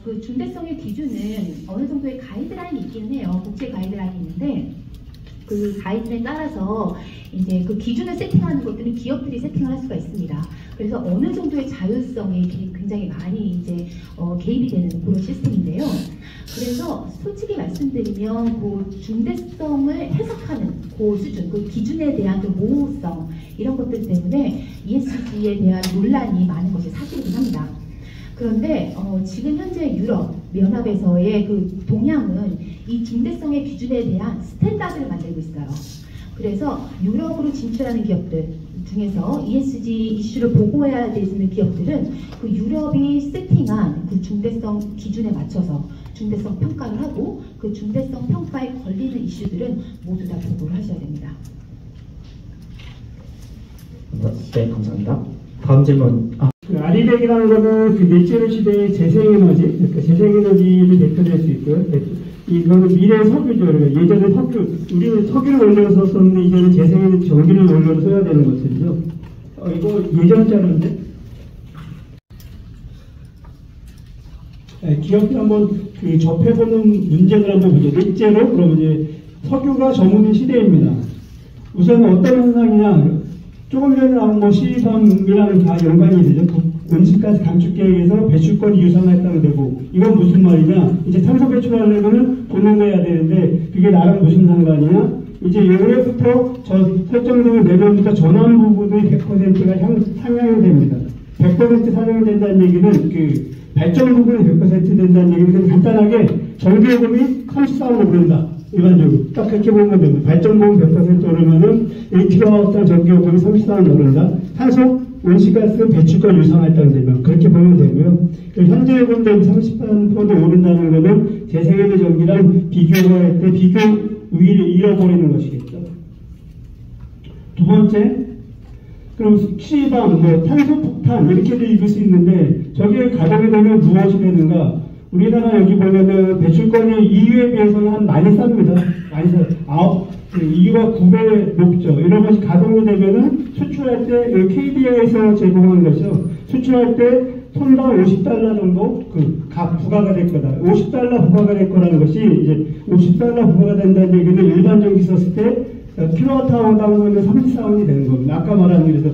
그 중대성의 기준은 어느 정도의 가이드라인이 있기는 해요. 국제 가이드라인이 있는데 그 가이드에 따라서 이제 그 기준을 세팅하는 것들은 기업들이 세팅을 할 수가 있습니다. 그래서 어느 정도의 자율성이 굉장히 많이 이제 개입이 되는 그런 시스템인데요. 그래서 솔직히 말씀드리면 그 중대성을 해석하는 그 수준, 그 기준에 대한 그 모호성 이런 것들 때문에 ESG에 대한 논란이 많은 것이 사실이긴 합니다. 그런데 지금 현재 유럽 연합에서의 그 동향은 이 중대성의 기준에 대한 스탠다드를 만들고 있어요. 그래서 유럽으로 진출하는 기업들 중에서 ESG 이슈를 보고해야 되는 기업들은 그 유럽이 세팅한 그 중대성 기준에 맞춰서 중대성 평가를 하고 그 중대성 평가에 걸리는 이슈들은 모두 다 보고를 하셔야 됩니다. 네, 감사합니다. 다음 질문. 그 아리백이라는 거는 그 넷제로 시대의 재생에너지, 그러니까 재생에너지를 대표될 수 있고요. 이거는 미래 석유죠. 그러니까 예전에 우리는 석유를 올려서 썼는데 이제는 재생에는 전기를 올려서 써야 되는 것들이죠. 이거 예전 자료인데. 기업들 한번 접해보는 문제들 한번 보죠. 일제로 그러면 이제 석유가 저무는 시대입니다. 우선 어떤 현상이냐, 조금 전에 나온 뭐 시범이랑 다 연관이 되죠. 온실가스 감축 계획에서 배출권이 유상화했다고 되고, 이건 무슨 말이냐, 이제 탄소 배출하려면 돈을 내야 되는데 그게 나랑 무슨 상관이냐, 이제 올해부터 설정되면 내년부터 전원 부분의 100%가 상향이 됩니다. 100% 상향이 된다는 얘기는 발전 부분이 100% 된다는 얘기는 간단하게 전기요금이 34원으로 오른다. 일반적으로 딱 그렇게 보면 됩니다. 발전 부분 100% 오르면은 1kWh 전기요금이 34원 오른다. 탄소 온실가스 배출권 유상화했다는 되면 그렇게 보면 되고요. 현재 요금 대비 38% 오른다는 것은 재생에너지 전기랑 비교할 때 비교 우위를 잃어버리는 것이겠죠. 두 번째, 그럼 시방, 탄소 폭탄 이렇게도 읽을 수 있는데 저게 가동이 되면 무엇이 되는가? 우리나라 여기 보면은 배출권이 EU에 비해서는 한 많이 쌉니다. 많이 싸. EU가 9배 높죠. 이런 것이 가동이 되면은 수출할 때 KDA에서 제공하는 것이죠. 수출할 때 톤당 $50 정도 부과가 될 거다. $50 부과가 될 거라는 것이 이제 $50 부과가 된다는 얘기는 일반 전기 썼을 때 킬로와트아워당 34원이 되는 겁니다. 아까 말한 그래서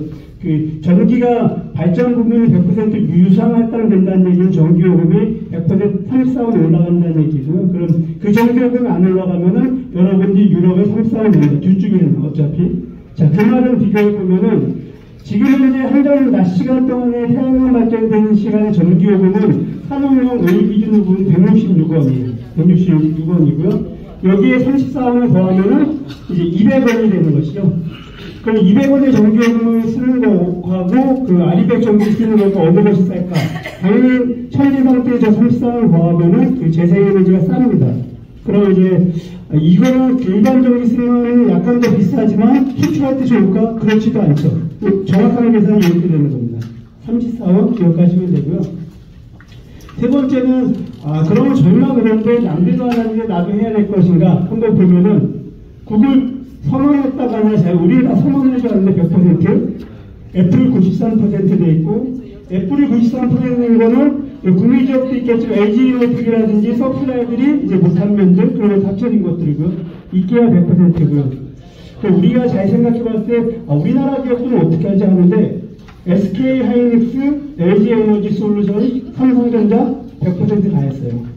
전기가 발전 부분이 100% 유상화했다는 된다는 얘기는 전기요금이 100% 34원이 올라간다는 얘기죠. 그럼 그 전기요금이 안 올라가면은 여러분들이 유럽에 34원이 됩니다. 둘 중에는 어차피. 자, 그 말을 비교해보면은 지금 현재 한전 낮 시간 동안에 태양광 발전되는 시간의 전기요금은 산업용 A 기준으로 보면 166원이에요. 166원이고요. 여기에 34원을 더하면은 이제 200원이 되는 것이죠. 그럼 200원의 전기요금을 쓰는 거하고 아리백 전기 쓰는 것도 어느 것이 쌀까? 당연히 천지 상태에 저 34원을 더하면은 재생에너지가 쌉니다. 그럼 이제 이거는 일반 전기 쓰면 약간 더 비싸지만 수출할 때 좋을까? 그렇지도 않죠. 정확하게 계산이 이렇게 되는 겁니다. 34원 기억하시면 되고요. 세 번째는 그러면 저희만 그런데 남들도 안 하는데 나도 해야 될 것인가? 한번 보면은 구글 선언했다가 우리 다 선언을 해줬는데 100%, 애플 93% 돼 있고, 애플이 93%인 거는 국민지역도 있겠지만 LG이노텍이라든지 서플라이들이 이제 못한 면들, 그런 닥쳐진 것들이고요. 이케아 100%고요. 우리가 잘 생각해봤을 때 우리나라 기업들은 어떻게 하지 하는데 SK 하이닉스, LG 에너지 솔루션, 삼성전자 100% 다 했어요.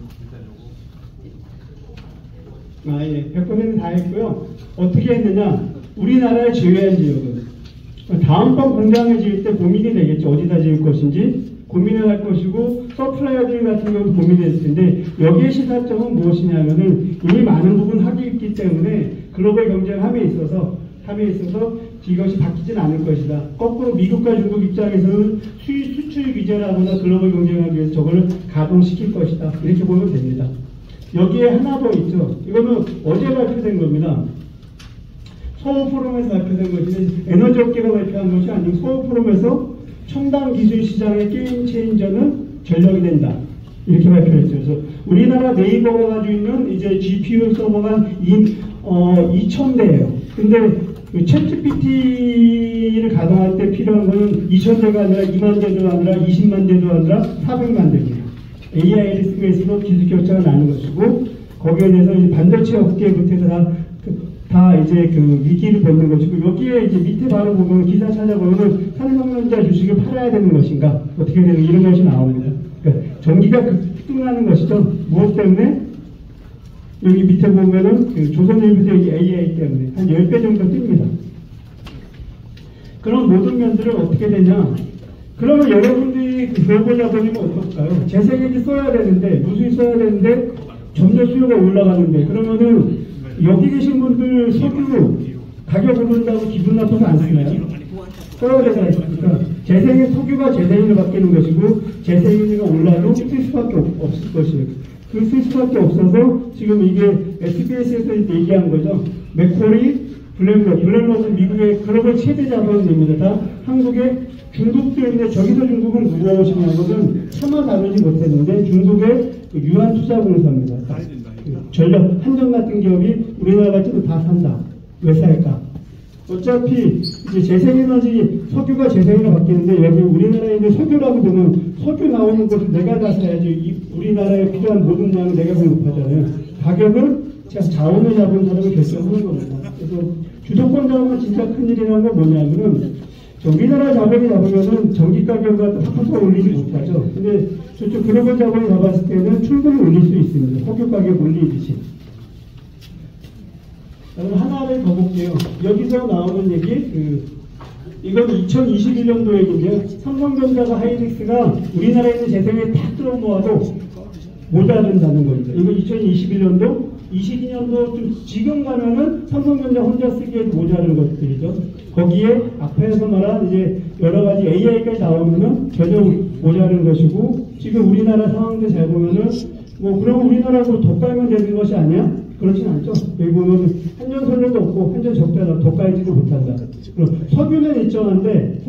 100% 다 했고요. 어떻게 했느냐? 우리나라의 제외한 지역은 다음번 공장을 지을 때 고민이 되겠죠. 어디다 지을 것인지 고민을 할 것이고, 서플라이어들 같은 경우도 고민이 될 텐데, 여기에 시사점은 무엇이냐면은 이미 많은 부분 하고 있기 때문에 글로벌 경쟁함에 있어서 이것이 바뀌진 않을 것이다. 거꾸로 미국과 중국 입장에서는 수출 규제라거나 글로벌 경쟁하기 위해서 저걸 가동시킬 것이다. 이렇게 보면 됩니다. 여기에 하나 더 있죠. 이거는 어제 발표된 겁니다. 서울 포럼에서 발표된 것이 에너지 업계가 발표한 것이 아니고 서울 포럼에서 첨단 기술 시장의 게임 체인저는 전력이 된다. 이렇게 발표했죠. 그래서 우리나라 네이버가 가지고 있는 이제 GPU 서버가 2,000대예요. 근데 챗GPT를 가동할 때 필요한 거는 2,000대가 아니라 2만 대도 아니라 20만 대도 아니라 400만 대입니다. AI를 쓰고 있어서 기술 격차가 나는 것이고, 거기에 대해서 이제 반도체 업계부터 해서 다 이제 위기를 겪는 것이고, 여기에 이제 밑에 바로 보면 기사 찾아보면 삼성전자 주식을 팔아야 되는 것인가, 어떻게 되는 이런 것이 나옵니다. 그러니까 전기가 급등하는 것이죠. 무엇 때문에? 여기 밑에 보면은 조선일보의 AI 때문에 한 10배 정도 뜹니다. 그런 모든 면들은 어떻게 되냐? 그러면 여러분들이 글로벌 자본이면 어떨까요? 재생에너지 써야 되는데, 무수히 써야 되는데, 점점 수요가 올라가는데, 그러면은 여기 계신 분들 석유 가격 오른다고 기분 나빠서 안 쓰나요? 써야 되지 않습니까? 석유가 재생에너지로 바뀌는 것이고, 재생에너지가 올라도 쓸 수밖에 없을 것이에요. 쓸 수밖에 없어서 지금 이게 SBS에서 얘기한 거죠. 맥쿼리, 블랙록은 미국의 글로벌 최대 자본입니다. 다 한국의 중국도 있는데, 저기서 중국은 무엇이냐고는 차마 다루지 못했는데 중국의 유한투자공사입니다. 전력 한전 같은 기업이 우리나라 같이도 다 산다. 왜 살까? 어차피 이제 재생에너지 석유가 재생으로 바뀌는데 여기 우리나라에 있는 석유라고 보면 석유 나오는 것을 내가 다 사야지 우리나라에 필요한 모든 양을 내가 공급하잖아요. 가격을 자원을 잡은 사람이 결정하는 겁니다. 그래서 주도권 잡으면 진짜 큰일이라는 건 뭐냐면은 우리나라 자본이 잡으면은 전기 가격을 팍팍 올리지 못하죠. 근데 저쪽 글로벌 자본이 잡았을 때는 충분히 올릴 수 있습니다. 석유 가격 올리듯이. 하나를 더 볼게요. 여기서 나오는 얘기, 이건 2021년도 얘기인데요. 삼성전자가 하이닉스가 우리나라에 있는 재생에 다 끌어모아도 모자른다는 겁니다. 이거 2021년도, 22년도 지금 가면은 삼성전자 혼자 쓰기에도 모자른 것들이죠. 거기에 앞에서 말한 이제 여러 가지 AI까지 나오면은 전혀 모자른 것이고, 지금 우리나라 상황도 잘 보면은 뭐 그럼 우리나라도 더 깔면 되는 것이 아니야? 그렇진 않죠. 여기 보면 한전 선료도 없고 한전 적자다. 더 깔지도 못한다. 그럼 석유는 일정한데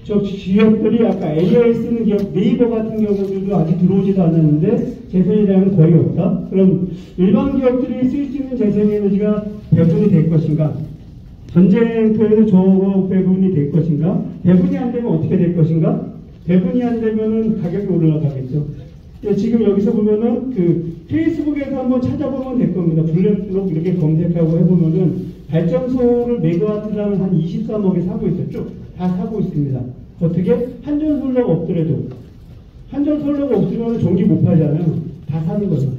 저 기업들이 아까 AI 쓰는 기업 네이버 같은 경우들도 아직 들어오지도 않았는데 재생에대한 거의 없다. 그럼 일반 기업들이 쓸 수 있는 재생에너지가 배분이 될 것인가? 전쟁터에서 저 배분이 될 것인가? 배분이 안 되면 어떻게 될 것인가? 배분이 안 되면은 가격이 올라가겠죠. 지금 여기서 보면은 페이스북에서 한번 찾아보면 될 겁니다. 블랙록 이렇게 검색하고 해보면은 발전소를 메가와트당 한 23억에 사고 있었죠. 다 사고 있습니다. 어떻게? 한전솔로가 없더라도 한전솔로가 없으면 전기 못 팔잖아요. 다 사는 거죠.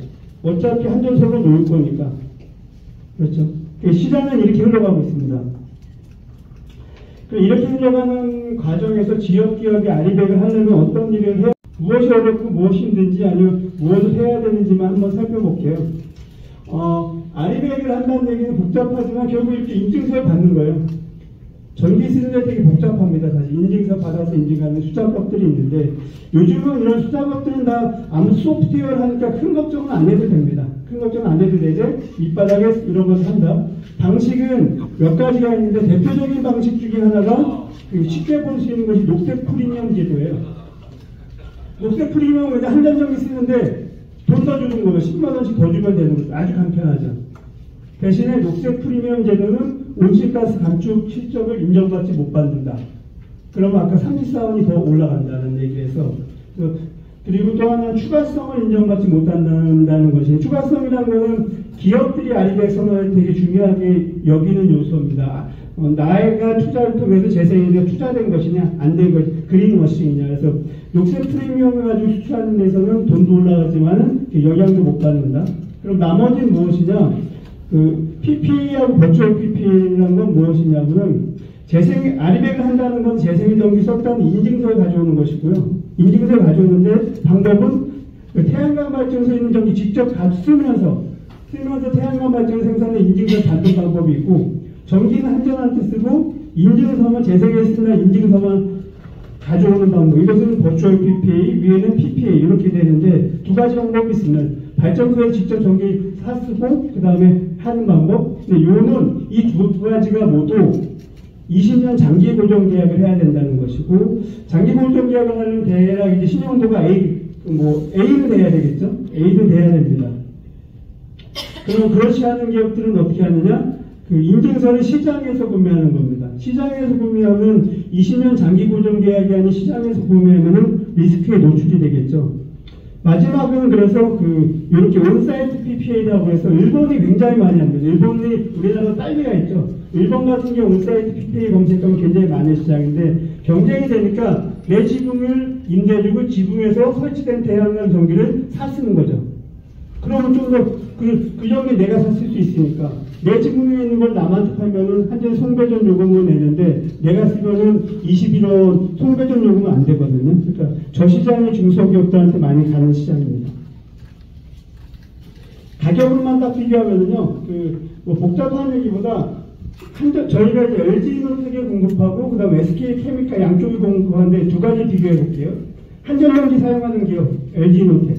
어차피 한전솔로 놓을 거니까. 그렇죠. 시장은 이렇게 흘러가고 있습니다. 이렇게 흘러가는 과정에서 지역기업이 아리백을 하려면 어떤 일을 해야, 무엇이 어렵고 무엇이 힘든지 아니면 무엇을 해야 되는지만 한번 살펴볼게요. 아리백을 한다는 얘기는 복잡하지만 결국 이렇게 인증서를 받는 거예요. 전기 쓰는데 되게 복잡합니다. 사실 인증서 받아서 인증하는 수작업들이 있는데 요즘은 이런 수작업들은 다 아무 소프트웨어를 하니까 큰 걱정은 안 해도 됩니다. 큰 걱정은 안 해도 되죠. 밑바닥에 이런 것을 한다. 방식은 몇 가지가 있는데 대표적인 방식 중에 하나가 쉽게 볼 수 있는 것이 녹색 프리미엄 제도예요. 녹색 프리미엄은 한전 전기 쓰는데 돈 더 주는 거예요. 10만원씩 더 주면 되는 거죠. 아주 간편하죠. 대신에 녹색 프리미엄 제도는 온실가스 감축 실적을 인정받지 못 받는다. 그러면 아까 34원이 더 올라간다는 얘기에서, 그리고 또 하나는 추가성을 인정받지 못한다는 것이, 추가성이라는 것은 기업들이 아리백 선언을 되게 중요하게 여기는 요소입니다. 나이가 투자를 통해서 재생에너지가 투자된 것이냐, 안 된 것이, 그린워싱이냐. 그래서 녹색 프리미엄을 가지고 수출하는 데서는 돈도 올라가지만 영향도 못 받는다. 그럼 나머지는 무엇이냐? PPA하고 버추얼 PPA라는 건 무엇이냐면은 아리백을 한다는 건 재생에너지 썼다는 인증서를 가져오는 것이고요. 인증서를 가져오는데 방법은 태양광 발전소에 있는 전기 직접 쓰면서 태양광 발전소 생산에 인증서를 받는 방법이 있고, 전기는 한전한테 쓰고 인증서만 재생에 쓰는 인증서만 가져오는 방법. 이것은 버추얼 PPA, 위에는 PPA 이렇게 되는데 두 가지 방법이 있으면 발전소에 직접 전기 사쓰고 그 다음에 하는 방법. 근데 요는 이 두 가지가 모두 20년 장기 고정 계약을 해야 된다는 것이고, 장기 고정 계약을 하는 대략 이제 신용도가 A는 돼야 되겠죠? A는 돼야 됩니다. 그럼 그렇지 않은 기업들은 어떻게 하느냐? 인증서를 시장에서 구매하는 겁니다. 시장에서 구매하면 20년 장기 고정 계약이 아닌 시장에서 구매하면은 리스크에 노출이 되겠죠. 마지막은 그래서 이렇게 온사이트 PPA라고 해서 일본이 굉장히 많이 합니다. 일본이 우리나라 딸리가 있죠. 일본 같은 경우 온사이트 PPA 검색하면 굉장히 많은 시장인데 경쟁이 되니까 내 지붕을 임대주고 지붕에서 설치된 태양광 전기를 사쓰는 거죠. 그러면 좀 더 그 전기 내가 샀을 수 있으니까 내 지붕에 있는 걸 남한테 팔면은 한전 송배전 요금을 내는데 내가 쓰면은 21원 송배전 요금은 안 되거든요. 그러니까 저 시장이 중소기업들한테 많이 가는 시장입니다. 가격으로만 딱 비교하면은요, 복잡한 얘기보다 저희가 이제 LG노텍에 공급하고 그다음 SK케미칼 양쪽이 공급하는데 두 가지 비교해 볼게요. 한전전기 사용하는 기업 LG노텍,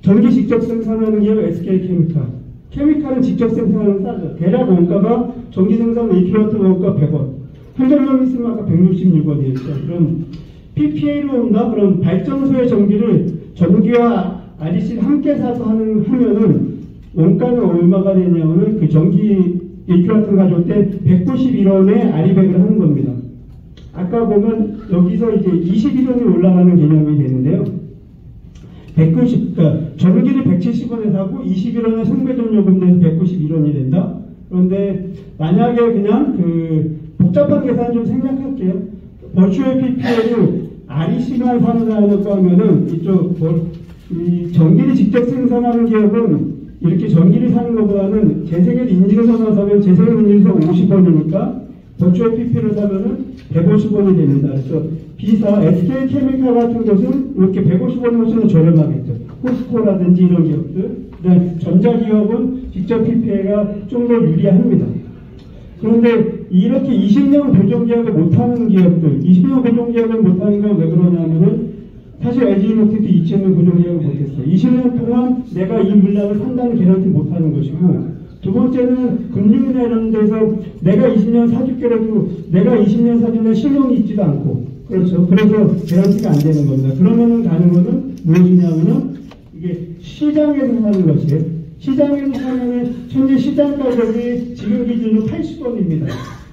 전기 직접 생산하는 기업 SK케미칼. 케미칼은 직접 생산하는 싸죠. 대략 원가가 전기 생산 1kW 원가 100원. 한전전기 쓰면 아까 166원이었죠. 그럼 PPA로 온다? 그럼 발전소의 전기를 전기와 REC를 함께 사서 하면은 원가는 얼마가 되냐면은 그 전기 일주 같은 거 가져올 때 191원에 아리백을 하는 겁니다. 아까 보면 여기서 이제 21원이 올라가는 개념이 되는데요. 그러니까 전기를 170원에 사고 21원에 생배전 요금 내서 191원이 된다. 그런데 만약에 그냥 그 복잡한 계산 좀 생략할게요. 버추얼 PPA를 REC만 사는 하면은 이쪽 이 전기를 직접 생산하는 기업은 이렇게 전기를 사는 것보다는 재생을 인증서만 사면 재생을 인증서 50원이니까 버추얼 PP를 사면은 150원이 됩니다. 그래서 B사, SK케미칼 같은 것은 이렇게 150원 훨씬 저렴하겠죠. 포스코라든지 이런 기업들. 그다음 전자기업은 직접 PPA가 좀 더 유리합니다. 그런데 이렇게 20년 보존계약을 못하는 기업들, 20년 보존계약을 못하는 건 왜 그러냐면은 사실 LG이노텍도 2000년 보존계약을 못했어요. 20년 동안 내가 이 물량을 산다는 개런티 못하는 것이고, 두 번째는 금융이나 이런 데서 내가 20년 사줄게라도 내가 20년 사주면 신용이 있지도 않고, 그렇죠. 그래서 개런티가 안 되는 겁니다. 그러면은 가는 거는 무엇이냐면은 이게 시장에서 사는 것이에요. 시장에서 사면은 현재 시장 가격이 지금 기준으로 80원입니다.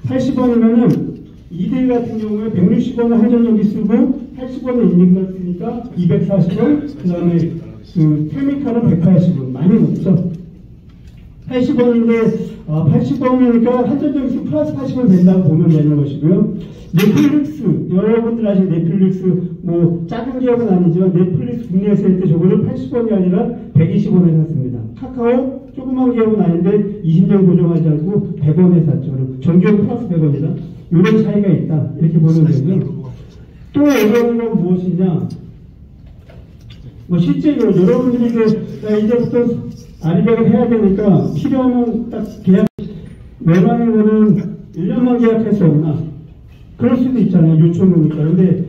80원이면은 이들 같은 경우에 160원을 한전력이 쓰고 80원을 인증을 쓰니까 240원, 그 다음에 그 케미칼은 180원. 많이 높죠. 80원인데 80원이니까 한전력이 쓰면 플러스 80원 된다고 보면 되는 것이고요. 넷플릭스, 여러분들 아시는 넷플릭스 뭐 작은 기업은 아니지만 넷플릭스 국내에서 할 때 저거는 80원이 아니라 120원에 샀습니다. 카카오 조그만 기업은 아닌데 20년 고정하지 않고 100원에 샀죠. 전기요금 플러스 100원이다. 이런 차이가 있다. 이렇게 보면 되고요. 또 어려운 건 무엇이냐? 뭐 실제로 여러분들이 이제부터 아리백을 해야 되니까 필요하면 딱 계약 웬만한 거는 1년만 계약할 수 없나? 그럴 수도 있잖아요. 요청이니까. 근데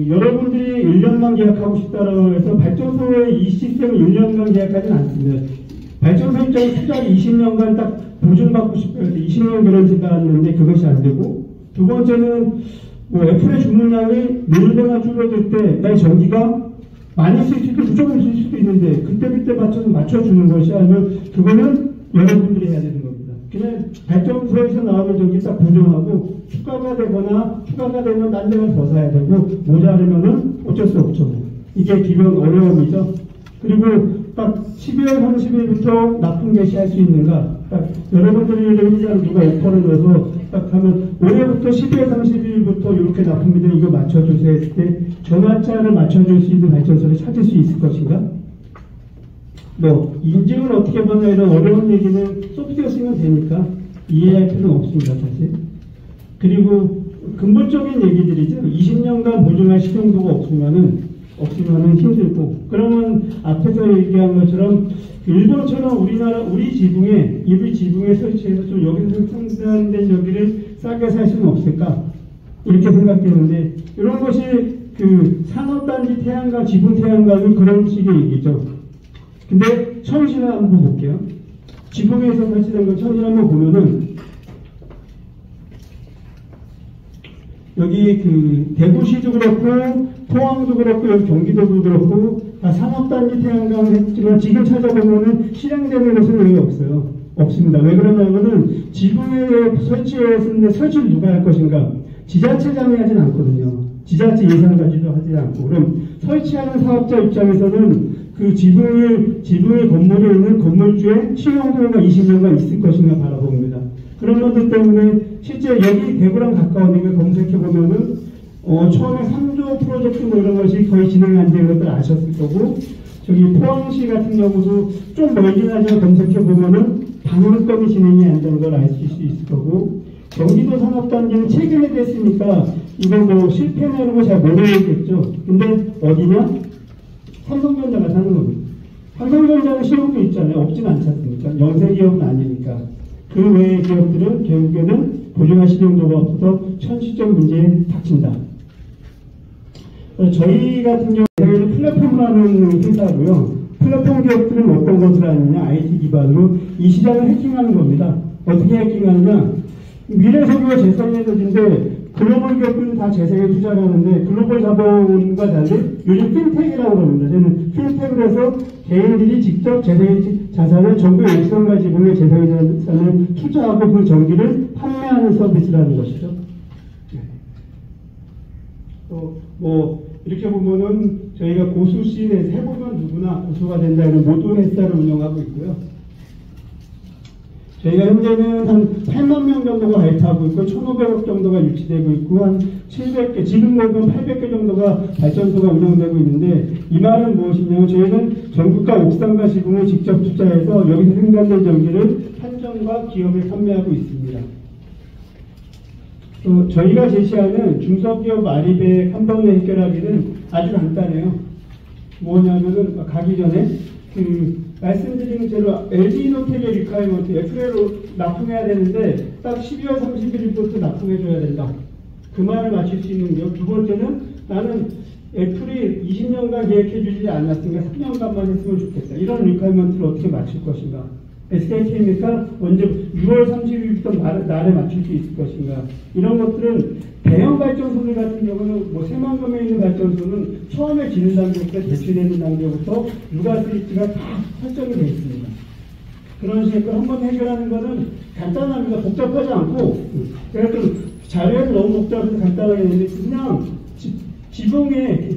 여러분들이 1년만 계약하고 싶다라고 해서 발전소의 이 시스템을 1년간 계약하지는 않습니다. 발전소 입장에 투자를 20년간 딱 보증받고 싶어요. 20년 개런티가 왔는데 그것이 안 되고, 두 번째는 뭐 애플의 주문량이 늘거나 줄어들 때 나의 전기가 많이 쓸 수도 무조건 쓸 수도 있는데 그때 맞춰주는 것이 아니면 그거는 여러분들이 해야 되는 겁니다. 그냥 발전소에서 나오는 전기 딱 보정하고 추가가 되면 딴 데는 더 사야 되고 모자르면은 어쩔 수 없죠. 이게 기본 어려움이죠. 그리고 딱 12월 30일부터 납품 개시할 수 있는가? 딱 여러분들이 회장 누가 오퍼를 넣어서 딱 하면 올해부터 12월 30일부터 이렇게 납품이 돼 이거 맞춰주세요 했을 때 전화차를 맞춰줄 수 있는 발전소를 찾을 수 있을 것인가? 뭐 인증을 어떻게 받나 이런 어려운 얘기는 소프트웨어 쓰면 되니까 이해할 필요는 없습니다. 사실. 그리고 근본적인 얘기들이죠. 20년간 보증할 실용도가 없으면은 힘들고, 그러면 앞에서 얘기한 것처럼 일본처럼 우리 지붕에 설치해서 좀 여기서 생산된 전기를 싸게 살 수는 없을까? 이렇게 생각되는데, 이런 것이 그 산업단지 태양광, 지붕 태양광은 그런 식의 얘기죠. 근데 천신을 한번 볼게요. 지붕에서 설치된 거 천신 한번 보면은, 여기 그 대구시도 그렇고 포항도 그렇고 여기 경기도도 그렇고 다 산업단지 태양광 했지만 지금 찾아보면은 실행되는 것은 왜 없어요? 없습니다. 왜 그러냐면은 지붕에 설치했는데 설치를 누가 할 것인가? 지자체장이 하진 않거든요. 지자체 예산 가지도 하지 않고. 그럼 설치하는 사업자 입장에서는 그 지붕의 건물에 있는 건물주의 실용도가 20년간 있을 것인가 바라봅니다. 그런 것들 때문에 실제 여기 대구랑 가까우니까 검색해보면은 처음에 3조 프로젝트 뭐 이런 것이 거의 진행이 안 되는 것들 아셨을 거고, 저기 포항시 같은 경우도 좀 멀긴 하지만 검색해보면은 방문권이 진행이 안 되는 걸 알 수 있을 거고, 경기도 산업단지는 최근에 됐으니까 이거 뭐 실패나 이런 거 잘 모르겠죠. 근데 어디냐? 삼성전자가 사는 겁니다. 삼성전자는 실용도 있잖아요. 없진 않지 않습니까? 영세기업은 아니니까. 그 외의 기업들은 결국에는 보증할 실용도가 없어서 현실적 문제에 닥친다. 저희 같은 경우에는 플랫폼이라는 회사고요. 플랫폼 기업들은 어떤 것을 하느냐? IT 기반으로 이 시장을 해킹하는 겁니다. 어떻게 해킹하느냐? 미래석유가 제3에너지인데 글로벌 기업들은 다 재생에 투자를 하는데 글로벌 자본과 달리 요즘 핀텍이라고 합니다. 저는 핀텍을 해서 개인들이 직접 재생의 자산을 정부의 일선과 지분의 재생의 자산을 투자하고 그 전기를 판매하는 서비스라는 것이죠. 뭐 이렇게 보면은 저희가 고수 시대에서 해보면 누구나 고수가 된다는 모든 회사를 운영하고 있고요. 저희가 현재는 한 8만 명 정도가 가입하고 있고 1,500억 정도가 유치되고 있고 한 700개, 지금 보면 800개 정도가 발전소가 운영되고 있는데 이 말은 무엇이냐면 저희는 전국과 옥상과 지붕을 직접 투자해서 여기서 생산된 전기를 한정과 기업에 판매하고 있습니다. 저희가 제시하는 중소기업 아리백 한 번에 해결하기는 아주 간단해요. 뭐냐면은 가기 전에 말씀드린 대로 LG이노텍의 리콰이먼트 FL로 납품해야 되는데 딱 12월 31일부터 납품해줘야 된다. 그 말을 맞출 수 있는 게 두 번째는 나는 애플이 20년간 계획해주지 않았으니까 3년간만 했으면 좋겠다. 이런 리콰이먼트를 어떻게 맞출 것인가. SK케미칼 언제 6월 30일부터 날에 맞출 수 있을 것인가. 이런 것들은 대형 발전소들 같은 경우는 뭐 새만금에 있는 발전소는 처음에 지는 단계부터 대출되는 단계부터 누가 쓸지가 다 설정이 되어 있습니다. 그런 식으로 한번 해결하는 것은 간단합니다. 복잡하지 않고 제가 좀 자료에서 너무 복잡해서 간단하게 했는데 그냥 지붕에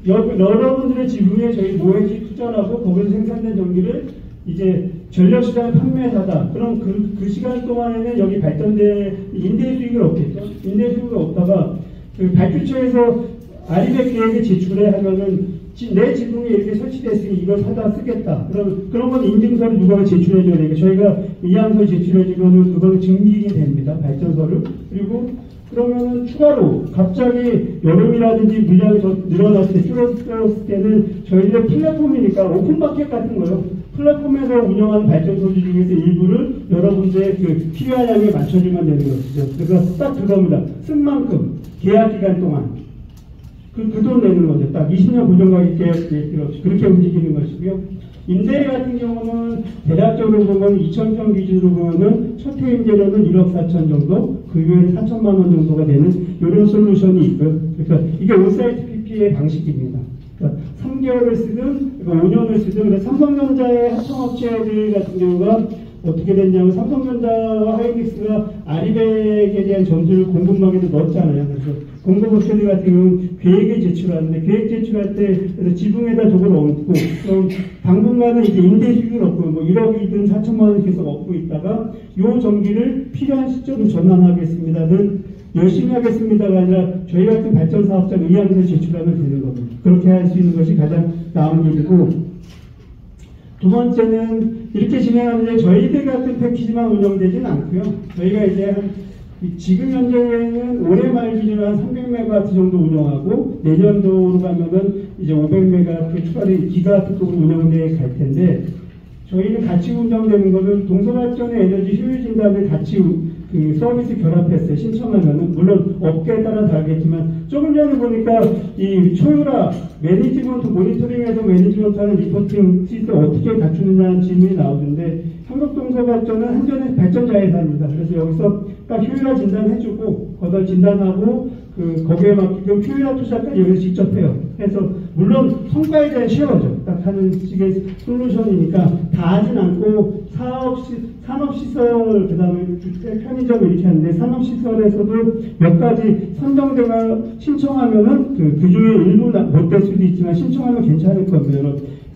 여러분들의 지붕에 저희 모액이 투자하고 거기서 생산된 전기를 이제 전력시장 판매하다. 그럼 그 시간 동안에는 여기 발전대 임대 수익을 얻겠죠. 임대 수익을 얻다가 그 발주처에서 아리백 계획에 제출해 하면은 내 지붕에 이렇게 설치됐으니 이걸 사다 쓰겠다. 그런 건 인증서를 누가 제출해줘야 되니까 저희가 의향서 제출해주면은 그걸 증빙이 됩니다. 발전소를. 그리고 그러면은 추가로 갑자기 여름이라든지 물량이 더 늘어났을 때 줄었을 때는 저희들 플랫폼이니까 오픈마켓 같은 거요. 플랫폼에서 운영하는 발전소들 중에서 일부를 여러분들의 그 필요한 양에 맞춰주면 되는 것이죠. 그래서 딱 그겁니다. 쓴 만큼 계약 기간 동안 그 돈 내는 거죠. 딱 20년 고정가격 계약 그렇게 움직이는 것이고요. 임대 같은 경우는 대략적으로 보면 2,000평 기준으로 보면은 첫 해 임대료는 1억 4천 정도, 그 이후에 4천만 원 정도가 되는 이런 솔루션이 있고요. 그러니까 이게 온사이트 PPA 방식입니다. 그러니까 3개월을 쓰든 5년을 쓰든 그래서 삼성전자의 하청업체들 같은 경우가 어떻게 됐냐면 삼성전자와 하이닉스가 아리백에 대한 점수를 공급망에도 넣었잖아요. 그래서 공급업체들 같은 경우는 계획을 제출하는데 계획 제출할 때 그래서 지붕에다 저걸 얹고 그럼 당분간은 이제 임대 수익을 얻고 뭐 1억이든 4천만 원 계속 얻고 있다가 요 전기를 필요한 시점에 전환하겠습니다는 열심히 하겠습니다가 아니라 저희 같은 발전 사업자 의향서 제출하면 되는 겁니다. 그렇게 할 수 있는 것이 가장 나은 길이고 두 번째는 이렇게 진행하는데 저희들 같은 패키지만 운영되지는 않고요. 저희가 이제 지금 현재는 올해 말 기준으로 한 300메가와트 정도 운영하고 내년도로 가면은 이제 500메가와트 추가로 기가와트급으로 운영돼 갈 텐데 저희는 같이 운영되는 거는 동서발전의 에너지 효율 진단을 같이 그 서비스 결합했어요. 신청하면은 물론 업계에 따라 다르겠지만 조금 전에 보니까 이 초유라 매니지먼트 모니터링에서 매니지먼트하는 리포팅 시스템 어떻게 갖추느냐는 질문이 나오는데 한국동서발전은 한전의 발전자회사입니다. 그래서 여기서 딱 효율화 진단해주고 거기다 진단하고 거기에 맞게끔 효율화 투자까지 여기서 직접 해요. 그래서 물론 성과에 대한 쉬워져. 딱 하는 식의 솔루션이니까 다 하진 않고 산업시설, 그 다음에 주택, 편의점 이렇게 하는데 산업시설에서도 몇 가지 선정대가 신청하면은 그 중에 일부 못 될 수도 있지만 신청하면 괜찮을 겁니다.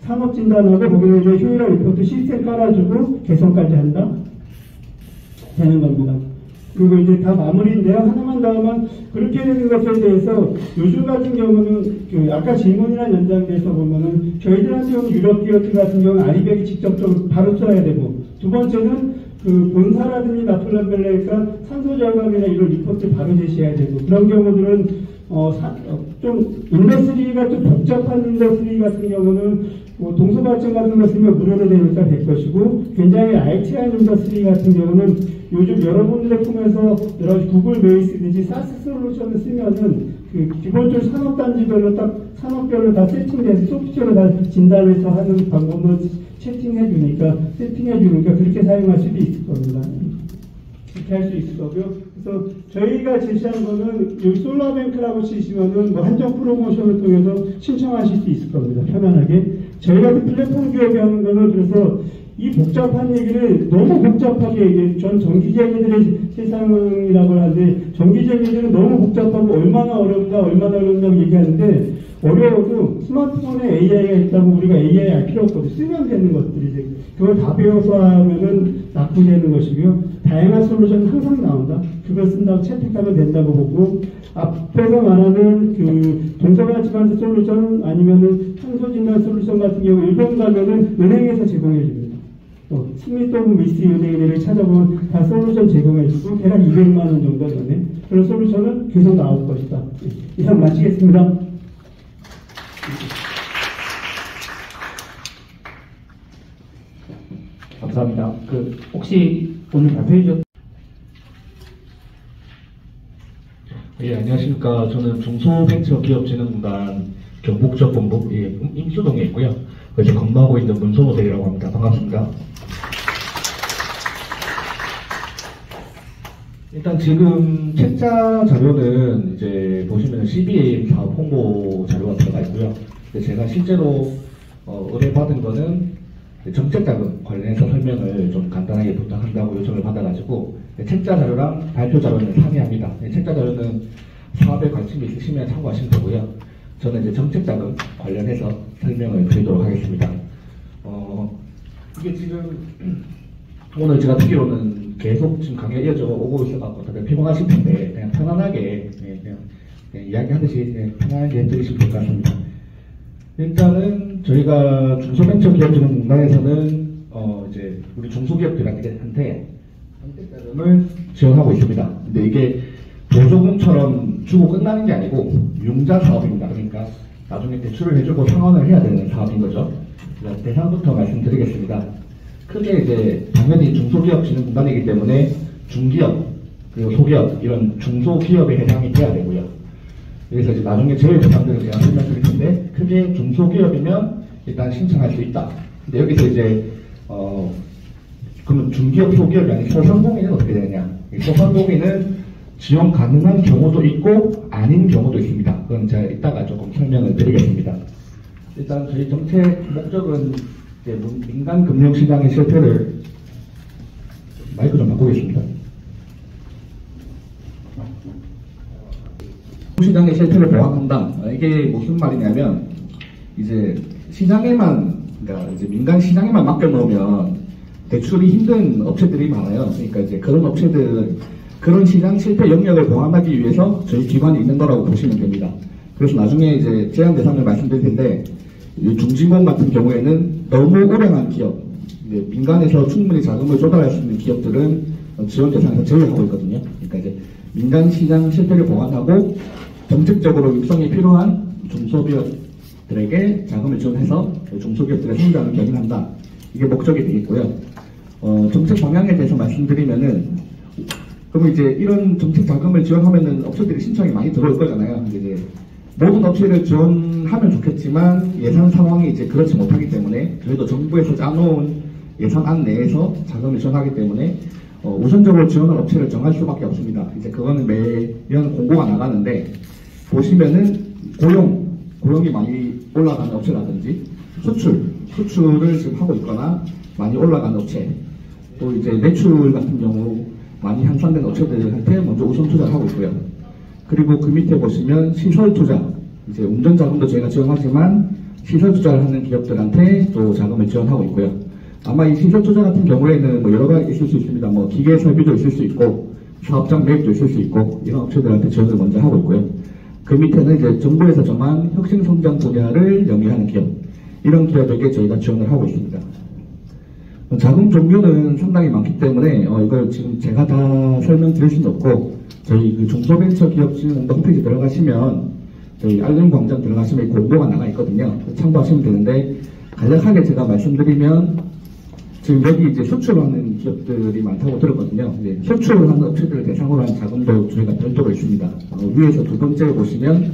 산업진단하고 거기에 이제 효율화 리포트 시스템 깔아주고 개선까지 한다? 되는 겁니다. 그리고 이제 다 마무리인데요. 하나만 더 하면 그렇게 되는 것에 대해서 요즘 같은 경우는 아까 질문이나 연장돼서 보면은 저희들한테는 유럽 기업들 같은 경우는 아리백이 직접적으로 바로 써야 되고 두 번째는 본사라든지 나폴란벨레니까 산소 절감이나 이런 리포트 바로 제시해야 되고 그런 경우들은 좀 인더스트리가 좀 복잡한 인더스트리 같은 경우는 동서발전 같은 거 쓰면 무료로 되니까 될 것이고 굉장히 IT한 인더스트리 같은 경우는 요즘 여러분들의 품에서 여러 가지 구글 베이스든지 사스 솔루션을 쓰면은 기본적으로 산업단지별로 딱 산업별로 다 세팅돼서 소프트웨어로 다 진단해서 하는 방법을 세팅해주니까 그렇게 사용할 수도 있을 겁니다. 이렇게 할 수 있을 거고요. 그래서 저희가 제시한 거는 여기 솔라뱅크라고 치시면은 뭐 한정 프로모션을 통해서 신청하실 수 있을 겁니다. 편안하게. 저희가 그 플랫폼 기업이 하는 거는 그래서 이 복잡한 얘기를 너무 복잡하게 전 정기쟁이들의 세상이라고 하는데 정기쟁이들은 너무 복잡하고 얼마나 어렵다고 얘기하는데 어려워도 스마트폰에 AI가 있다고 우리가 AI 알 필요 없거든요. 쓰면 되는 것들이지. 그걸 다 배워서 하면은 낙후되는 것이고요. 다양한 솔루션은 항상 나온다. 그걸 쓴다고 채택하면 된다고 보고 앞에서 말하는 그 동서가 기반 솔루션 아니면은 탄소진단 솔루션 같은 경우 일본 가면은 은행에서 제공해 줍니다. 스미토브 미스 은행을 찾아보면 다 솔루션 제공해주고 대략 200만 원 정도 되네. 그런 솔루션은 계속 나올 것이다. 이상 마치겠습니다. 감사합니다. 혹시 오늘 발표해 주셨 예, 안녕하십니까. 저는 중소벤처기업진흥공단 경북지역본부 임수동에 있고요. 이제 근무하고 있는 문성호 대리라고 합니다. 반갑습니다. 일단 지금 책자 자료는 이제 보시면 CBAM 사업 홍보 자료가 들어가 있고요. 근데 제가 실제로 의뢰받은 거는 정책자금 관련해서 설명을 좀 간단하게 부탁한다고 요청을 받아가지고 책자 자료랑 발표 자료는 상이합니다. 책자 자료는 사업에 관심이 있으시면 참고하시면 되고요. 저는 이제 정책자금 관련해서 설명을 드리도록 하겠습니다. 이게 지금 오늘 제가 듣기로는 계속 지금 강의가 이어져 오고 있어갖고 다들 피곤하실 텐데 그냥 편안하게 그냥 이야기하듯이 편안하게 해드리시면 될 것 같습니다. 일단은 저희가 중소벤처기업진흥공단에서는 이제 우리 중소기업들한테 정책자금을 지원하고 있습니다. 근데 이게 보조금처럼 주고 끝나는 게 아니고 융자 사업입니다. 그러니까 나중에 대출을 해주고 상환을 해야 되는 사업인 거죠. 대상부터 말씀드리겠습니다. 크게 이제 당연히 중소기업진흥공단이기 때문에 중기업 그리고 소기업 이런 중소기업에 해당이 돼야 되고요. 그래서 이제 나중에 제외 대상들을 제가 설명드릴 텐데 크게 중소기업이면 일단 신청할 수 있다. 근데 여기서 이제 그러면 중기업, 소기업이 아닌 소상공인은 어떻게 되느냐? 소상공인은 지원 가능한 경우도 있고 아닌 경우도 있습니다. 그건 제가 이따가 조금 설명을 드리겠습니다. 일단 저희 정책 목적은 이제 민간 금융시장의 실패를 마이크 좀 바꾸겠습니다. 시장의 실패를 보완한다. 이게 무슨 말이냐면 이제 시장에만 그러니까 이제 민간 시장에만 맡겨놓으면 대출이 힘든 업체들이 많아요. 그러니까 이제 그런 업체들 그런 시장 실패 영역을 보완하기 위해서 저희 기관이 있는 거라고 보시면 됩니다. 그래서 나중에 이제 제한 대상을 말씀드릴 텐데 중진공 같은 경우에는 너무 우량한 기업, 민간에서 충분히 자금을 조달할 수 있는 기업들은 지원 대상에서 제외하고 있거든요. 그러니까 이제 민간 시장 실패를 보완하고 정책적으로 육성이 필요한 중소기업들에게 자금을 지원해서 중소기업들의 성장을 견인한다. 이게 목적이 되겠고요. 정책 방향에 대해서 말씀드리면은 그럼 이제 이런 정책 자금을 지원하면은 업체들이 신청이 많이 들어올 거잖아요. 근데 이제 모든 업체를 지원하면 좋겠지만 예산 상황이 이제 그렇지 못하기 때문에 저희도 정부에서 짜놓은 예산안 내에서 자금을 지원하기 때문에 우선적으로 지원할 업체를 정할 수밖에 없습니다. 이제 그거는 매년 공고가 나가는데 보시면은 고용이 많이 올라가는 업체라든지 수출을 지금 하고 있거나 많이 올라가는 업체 또 이제 매출 같은 경우 많이 향상된 업체들한테 먼저 우선 투자를 하고 있고요. 그리고 그 밑에 보시면 시설 투자, 이제 운전 자금도 저희가 지원하지만 시설 투자를 하는 기업들한테 또 자금을 지원하고 있고요. 아마 이 시설 투자 같은 경우에는 뭐 여러 가지 있을 수 있습니다. 뭐 기계 설비도 있을 수 있고 사업장 매입도 있을 수 있고 이런 업체들한테 지원을 먼저 하고 있고요. 그 밑에는 이제 정부에서 정한 혁신 성장 분야를 영위하는 기업, 이런 기업에게 저희가 지원을 하고 있습니다. 자금 종류는 상당히 많기 때문에 이걸 지금 제가 다 설명드릴 수는 없고 저희 그 중소벤처기업진흥 홈페이지 들어가시면 저희 알림광장 들어가시면 공고가 나가 있거든요. 참고하시면 되는데 간략하게 제가 말씀드리면 지금 여기 이제 수출하는 기업들이 많다고 들었거든요. 수출하는 업체들을 대상으로 한 자금도 저희가 별도로 있습니다. 위에서 두 번째 보시면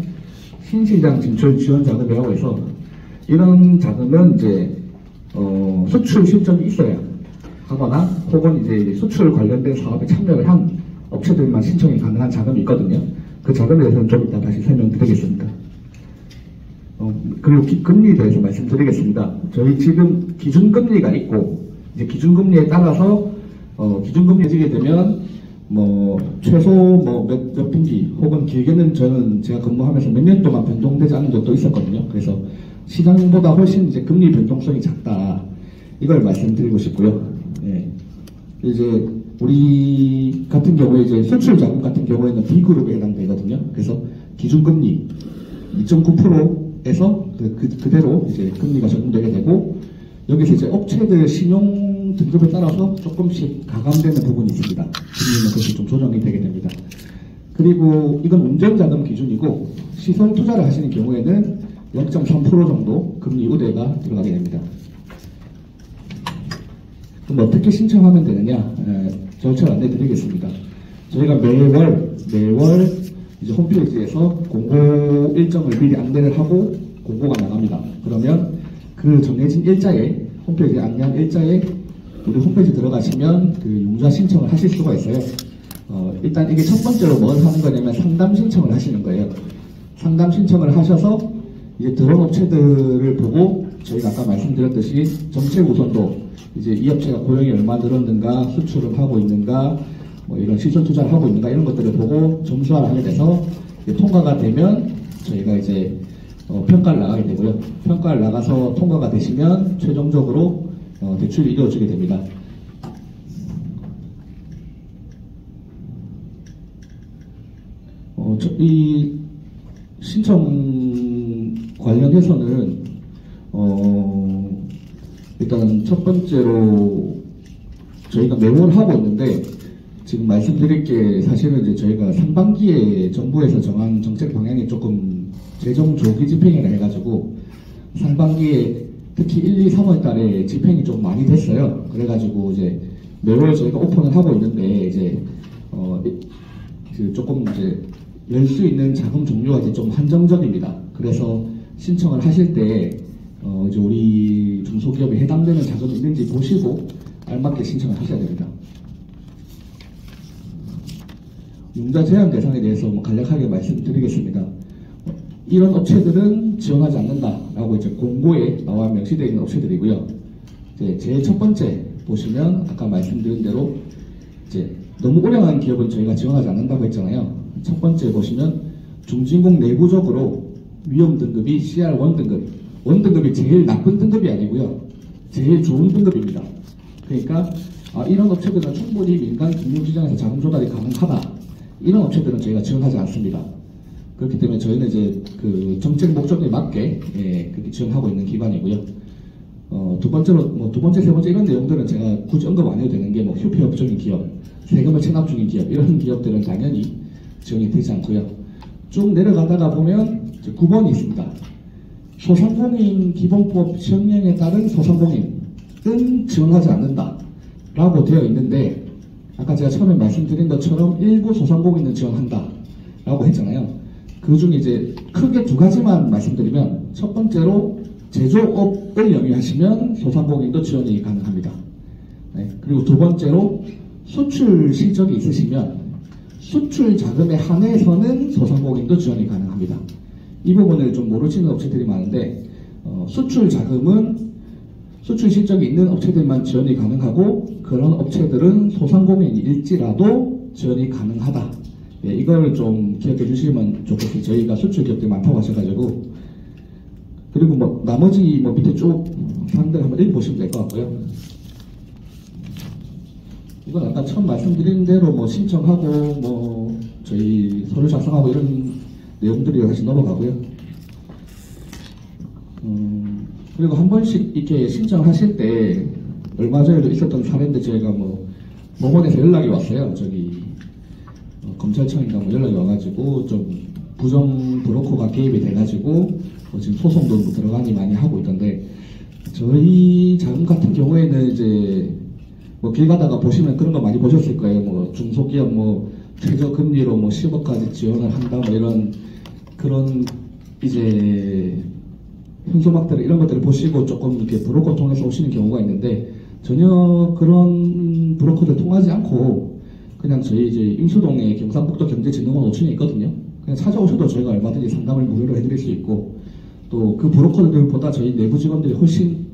신시장 진출 지원 자금이라고 해서 이런 자금은 이제 수출 실적이 있어야 하거나 혹은 이제 수출 관련된 사업에 참여를 한 업체들만 신청이 가능한 자금이 있거든요. 그 자금에 대해서는 좀 이따 다시 설명드리겠습니다. 그리고 금리에 대해서 말씀드리겠습니다. 저희 지금 기준금리가 있고 이제 기준금리에 따라서 기준금리 지게 되면 뭐 최소 뭐 몇 분기 혹은 길게는 제가 근무하면서 몇 년 동안 변동되지 않은 적도 있었거든요. 그래서 시장보다 훨씬 이제 금리 변동성이 작다 이걸 말씀드리고 싶고요. 예. 이제 우리 같은 경우에 이제 수출 자금 같은 경우에는 B그룹에 해당되거든요. 그래서 기준금리 2.9%에서 그대로 이제 금리가 적용되게 되고 여기서 이제 업체들 신용 등급에 따라서 조금씩 가감되는 부분이 있습니다. 금리는 그것이 좀 조정이 되게 됩니다. 그리고 이건 운전자금 기준이고 시설 투자를 하시는 경우에는 0.3% 정도 금리 우대가 들어가게 됩니다. 그럼 어떻게 신청하면 되느냐? 절차를 안내 드리겠습니다. 저희가 매월 이제 홈페이지에서 공고 일정을 미리 안내를 하고 공고가 나갑니다. 그러면 그 정해진 일자에 홈페이지 안내한 일자에 우리 홈페이지 들어가시면 그 융자 신청을 하실 수가 있어요. 일단 이게 첫 번째로 뭘 하는 거냐면 상담 신청을 하시는 거예요. 상담 신청을 하셔서 이제 들어온 업체들을 보고 저희가 아까 말씀드렸듯이 정책 우선도 이제 이 업체가 고용이 얼마 늘었는가, 수출을 하고 있는가, 뭐 이런 시설 투자를 하고 있는가 이런 것들을 보고 점수화를 하게 돼서 통과가 되면 저희가 이제 평가를 나가게 되고요. 평가를 나가서 통과가 되시면 최종적으로 대출이 이루어지게 됩니다. 이 신청 관련해서는 일단 첫 번째로 저희가 매월 하고 있는데 지금 말씀드릴 게 사실은 이제 저희가 상반기에 정부에서 정한 정책 방향이 조금 재정 조기 집행이라 해가지고 상반기에 특히 1, 2, 3월 달에 집행이 좀 많이 됐어요. 그래가지고 이제 매월 저희가 오픈을 하고 있는데 이제 조금 이제 열 수 있는 자금 종류가 이제 좀 한정적입니다. 그래서 신청을 하실 때 이제 우리 중소기업에 해당되는 자금이 있는지 보시고 알맞게 신청을 하셔야 됩니다. 융자 제한 대상에 대해서 간략하게 말씀드리겠습니다. 이런 업체들은 지원하지 않는다라고 이제 공고에 나와 명시되어 있는 업체들이고요. 이제 제일 첫 번째 보시면 아까 말씀드린 대로 이제 너무 오래간 기업은 저희가 지원하지 않는다고 했잖아요. 첫 번째 보시면 중진공 내부적으로 위험 등급이 CR1 등급. 1등급이 제일 나쁜 등급이 아니고요. 제일 좋은 등급입니다. 그러니까 이런 업체들은 충분히 민간 금융시장에서 자금 조달이 가능하다. 이런 업체들은 저희가 지원하지 않습니다. 그렇기 때문에 저희는 이제 그 정책 목적에 맞게 그렇게 지원하고 있는 기관이고요. 두 번째로 두 번째, 세 번째 이런 내용들은 제가 굳이 언급 안 해도 되는 게 휴폐업종인 기업, 세금을 체납 중인 기업 이런 기업들은 당연히 지원이 되지 않고요. 쭉 내려가다가 보면 9번이 있습니다. 소상공인 기본법 시행령에 따른 소상공인은 지원하지 않는다 라고 되어 있는데 아까 제가 처음에 말씀드린 것처럼 일부 소상공인은 지원한다 라고 했잖아요. 그 중에 이제 크게 두 가지만 말씀드리면 첫 번째로 제조업을 영위하시면 소상공인도 지원이 가능합니다. 네. 그리고 두 번째로 수출 실적이 있으시면 수출 자금에 한해서는 소상공인도 지원이 가능합니다. 이 부분을 좀 모르시는 업체들이 많은데 수출 자금은 수출 실적이 있는 업체들만 지원이 가능하고 그런 업체들은 소상공인일지라도 지원이 가능하다. 예, 이걸 좀 기억해 주시면 좋겠어요. 저희가 수출 기업들이 많다고 하셔가지고. 그리고 나머지 밑에 쭉 사항들 한번 읽어보시면 될 것 같고요. 이건 아까 처음 말씀드린 대로 신청하고 저희 서류 작성하고 이런 내용들이 다시 넘어가고요. 그리고 한 번씩 이렇게 신청하실 때 얼마 전에도 있었던 사례인데 저희가 법원에서 연락이 왔어요. 검찰청인가 연락이 와가지고 좀 부정 브로커가 개입이 돼가지고 지금 소송도 들어가니 많이 하고 있던데 저희 자금 같은 경우에는 이제 길 가다가 보시면 그런 거 많이 보셨을 거예요. 중소기업 최저금리로 10억까지 지원을 한다 이런 그런 이제 현수막들 이런 것들을 보시고 조금 이렇게 브로커 통해서 오시는 경우가 있는데 전혀 그런 브로커들 통하지 않고 그냥 저희 이제 임수동에 경상북도 경제진흥원 5층에 있거든요. 그냥 찾아오셔도 저희가 얼마든지 상담을 무료로 해드릴 수 있고 또 그 브로커들보다 저희 내부 직원들이 훨씬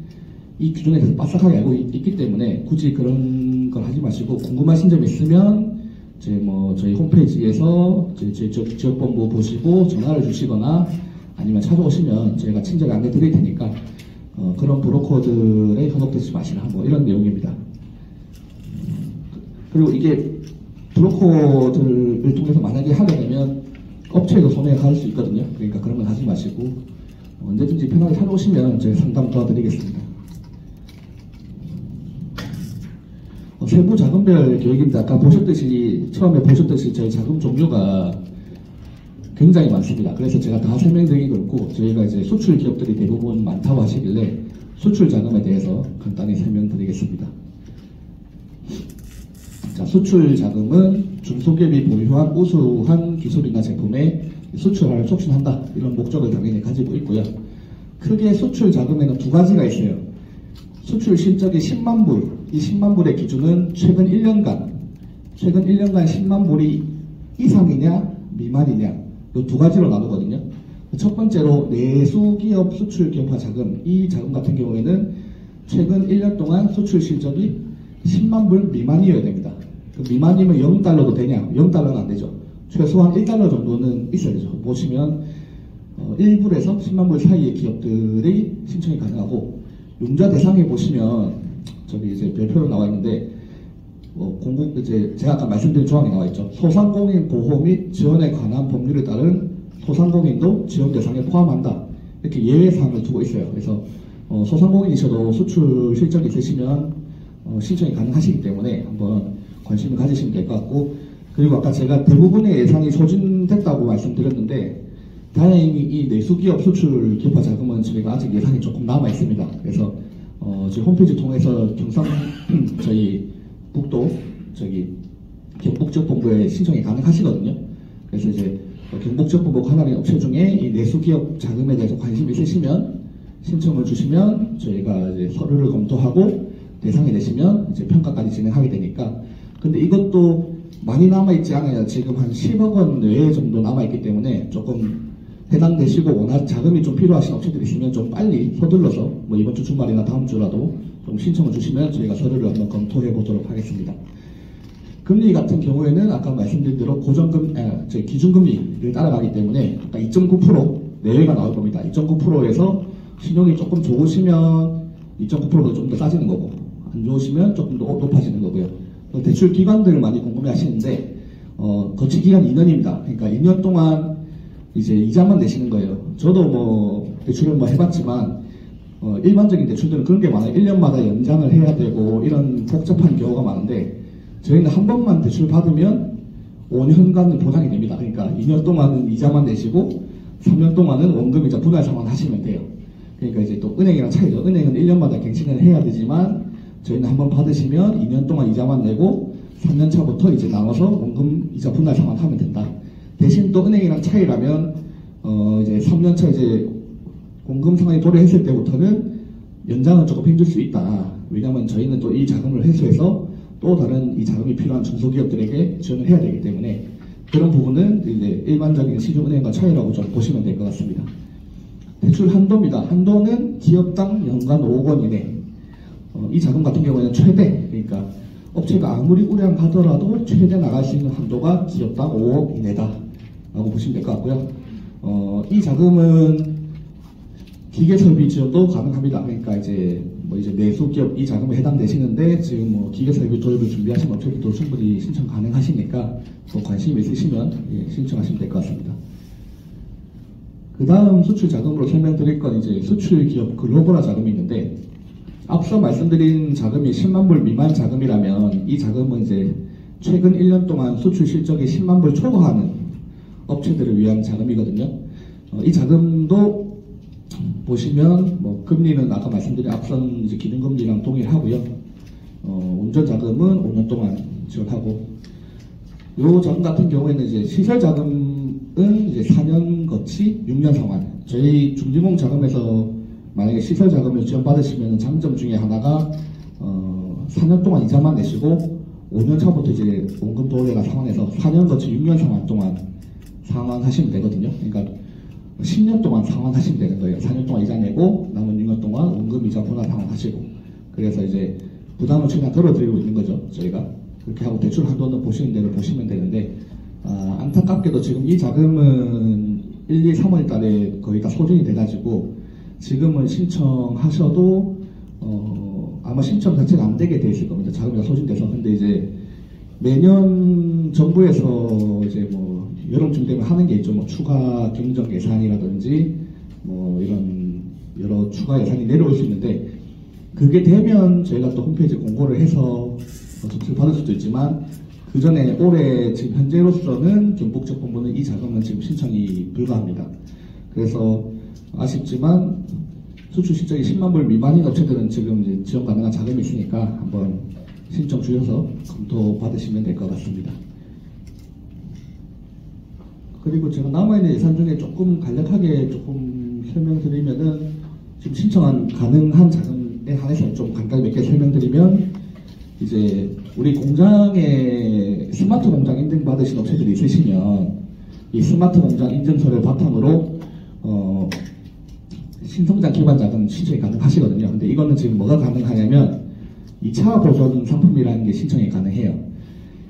이 규정에 대해서 빠삭하게 알고 있기 때문에 굳이 그런 걸 하지 마시고 궁금하신 점 있으면 저희 홈페이지에서 저희 지역본부 보시고 전화를 주시거나 아니면 찾아오시면 저희가 친절히 안내 드릴 테니까 그런 브로커들에 현혹되지 마시라 뭐 이런 내용입니다. 그리고 이게 브로커들을 통해서 만약에 하게 되면 업체에도 손해가 갈 수 있거든요. 그러니까 그런 건 하지 마시고 언제든지 편하게 찾아오시면 저희 상담 도와드리겠습니다. 세부 자금별 계획입니다. 아까 처음에 보셨듯이 저희 자금 종류가 굉장히 많습니다. 그래서 제가 다 설명드리기 그렇고 저희가 이제 수출 기업들이 대부분 많다고 하시길래 수출 자금에 대해서 간단히 설명드리겠습니다. 자, 수출 자금은 중소기업이 보유한 우수한 기술이나 제품의 수출을 촉진한다 이런 목적을 당연히 가지고 있고요. 크게 수출 자금에는 두 가지가 있어요. 수출 실적이 10만 불, 이 10만 불의 기준은 최근 1년간 10만 불이 이상이냐 미만이냐 이 두 가지로 나누거든요. 첫 번째로 내수기업 수출기업화 자금, 이 자금 같은 경우에는 최근 1년 동안 수출 실적이 10만 불 미만이어야 됩니다. 미만이면 0달러도 되냐? 0달러는 안 되죠. 최소한 1달러 정도는 있어야 되죠. 보시면 1불에서 10만 불 사이의 기업들이 신청이 가능하고 융자 대상에 보시면 저기 이제 별표로 나와 있는데 제가 아까 말씀드린 조항이 나와 있죠. 소상공인 보호 및 지원에 관한 법률에 따른 소상공인도 지원 대상에 포함한다. 이렇게 예외 사항을 두고 있어요. 그래서 소상공인이셔도 수출 실적이 있으시면 신청이 가능하시기 때문에 한번 관심을 가지시면 될 것 같고, 그리고 아까 제가 대부분의 예산이 소진됐다고 말씀드렸는데 다행히 이 내수기업 수출 기업화 자금은 저희가 아직 예산이 조금 남아 있습니다. 그래서 저희 홈페이지 통해서 저희 북도 경북지역본부에 신청이 가능하시거든요. 그래서 이제 경북지역본부 관할인 업체 중에 이 내수기업 자금에 대해서 관심이 있으시면 신청을 주시면 저희가 이제 서류를 검토하고 대상이 되시면 이제 평가까지 진행하게 되니까. 근데 이것도 많이 남아있지 않아요. 지금 한 10억 원 외에 정도 남아있기 때문에 조금 해당되시고 워낙 자금이 좀 필요하신 업체들이 있으면 좀 빨리 서둘러서 뭐 이번 주 주말이나 다음 주라도 좀 신청을 주시면 저희가 서류를 한번 검토해 보도록 하겠습니다. 금리 같은 경우에는 아까 말씀드린 대로 기준금리를 따라가기 때문에 아까 2.9% 내외가 나올 겁니다. 2.9%에서 신용이 조금 좋으시면 2.9%보다 좀 더 싸지는 거고 안 좋으시면 조금 더 높아지는 거고요. 대출 기간들을 많이 궁금해 하시는데 거치 기간 2년입니다. 그러니까 2년 동안 이제 이자만 내시는 거예요. 저도 뭐 대출을 뭐 해봤지만 일반적인 대출들은 그런 게 많아요. 1년마다 연장을 해야 되고 이런 복잡한 경우가 많은데 저희는 한 번만 대출 받으면 5년간은 보장이 됩니다. 그러니까 2년 동안은 이자만 내시고 3년 동안은 원금이자 분할 상환하시면 돼요. 그러니까 이제 또 은행이랑 차이죠. 은행은 1년마다 갱신을 해야 되지만 저희는 한번 받으시면 2년 동안 이자만 내고 3년 차부터 이제 나눠서 원금 이자 분할 상환하면 된다. 대신 또 은행이랑 차이라면 이제 3년 차 이제 원금 상환이 도래했을 때부터는 연장을 조금 해줄 수 있다. 왜냐하면 저희는 또 이 자금을 회수해서 또 다른 이 자금이 필요한 중소기업들에게 지원을 해야 되기 때문에 그런 부분은 이제 일반적인 시중은행과 차이라고 좀 보시면 될 것 같습니다. 대출 한도입니다. 한도는 기업당 연간 5억 원 이내. 이 자금 같은 경우에는 최대, 그러니까 업체가 아무리 우량하더라도 최대 나갈 수 있는 한도가 기업당 5억 이내다 라고 보시면 될 것 같고요. 이 자금은 기계설비 지원도 가능합니다. 그러니까 이제 내수기업 이 자금에 해당되시는데 지금 뭐 기계설비 도입을 준비하신 업체들도 충분히 신청 가능하시니까 또 관심이 있으시면 신청하시면 될 것 같습니다. 그 다음 수출 자금으로 설명드릴 건 이제 수출 기업 글로벌화 자금이 있는데 앞서 말씀드린 자금이 10만 불 미만 자금이라면 이 자금은 이제 최근 1년 동안 수출 실적이 10만 불 초과하는 업체들을 위한 자금이거든요. 이 자금도 보시면 뭐 금리는 아까 말씀드린 앞선 이제 기준금리랑 동일하고요. 운전 자금은 5년 동안 지원하고 이 자금 같은 경우에는 이제 시설 자금은 이제 4년 거치 6년 상환. 저희 중진공 자금에서 만약에 시설 자금을 지원받으시면 장점 중에 하나가 4년 동안 이자만 내시고 5년 차부터 이제 원금 도래가 상환해서 4년 거치 6년 상환 동안 상환하시면 되거든요. 그러니까 10년 동안 상환하시면 되는 거예요. 4년 동안 이자 내고 남은 6년 동안 원금 이자 분할 상환하시고, 그래서 이제 부담을 최대한 덜어드리고 있는 거죠. 저희가 그렇게 하고 대출 한도는 보시는 대로 보시면 되는데, 안타깝게도 지금 이 자금은 1, 2, 3월 달에 거의 다 소진이 돼가지고 지금은 신청하셔도 아마 신청 자체가 안 되게 돼 있을 겁니다. 자금이 다 소진돼서. 근데 이제 매년 정부에서 이제 뭐 여름쯤 되면 하는 게 있죠. 뭐 추가 경정 예산이라든지 뭐 이런 여러 추가 예산이 내려올 수 있는데, 그게 되면 저희가 또 홈페이지 공고를 해서 접수를 받을 수도 있지만, 그 전에 올해 지금 현재로서는 경북적본부는 이 자금은 지금 신청이 불가합니다. 그래서 아쉽지만 수출 실적이 10만 불 미만인 업체들은 지금 이제 지원 가능한 자금이 있으니까 한번 신청 주셔서 검토 받으시면 될 것 같습니다. 그리고 제가 남아있는 예산 중에 조금 간략하게 조금 설명드리면은, 지금 신청한 가능한 자금에 한해서 좀 간단히 몇 개 설명드리면, 이제 우리 공장에 스마트 공장 인증 받으신 업체들이 있으시면 이 스마트 공장 인증서를 바탕으로 신성장 기반 자금 신청이 가능하시거든요. 근데 이거는 지금 뭐가 가능하냐면 2차 보전 상품이라는 게 신청이 가능해요.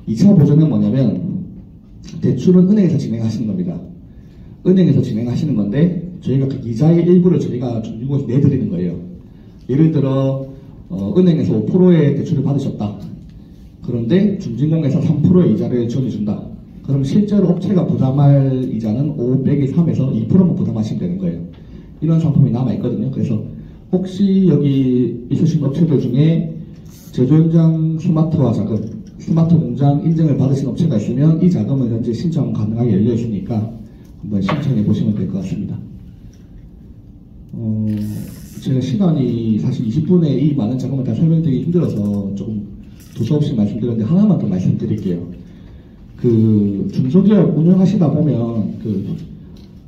2차 보전은 뭐냐면 대출은 은행에서 진행하시는 겁니다. 은행에서 진행하시는 건데 저희가 그 이자의 일부를 저희가 중진공에서 내드리는 거예요. 예를 들어 은행에서 5%의 대출을 받으셨다. 그런데 중진공에서 3%의 이자를 지원해준다. 그럼 실제로 업체가 부담할 이자는 5, 100이 3에서 2%만 부담하시면 되는 거예요. 이런 상품이 남아있거든요. 그래서 혹시 여기 있으신 업체들 중에 제조 현장 스마트화 자금, 스마트 공장 인증을 받으신 업체가 있으면 이 자금은 현재 신청 가능하게 열려 있으니까 한번 신청해 보시면 될 것 같습니다. 제가 시간이 사실 20분에 이 많은 자금을 다 설명드리기 힘들어서 조금 두서없이 말씀드렸는데 하나만 더 말씀드릴게요. 그 중소기업 운영하시다 보면 그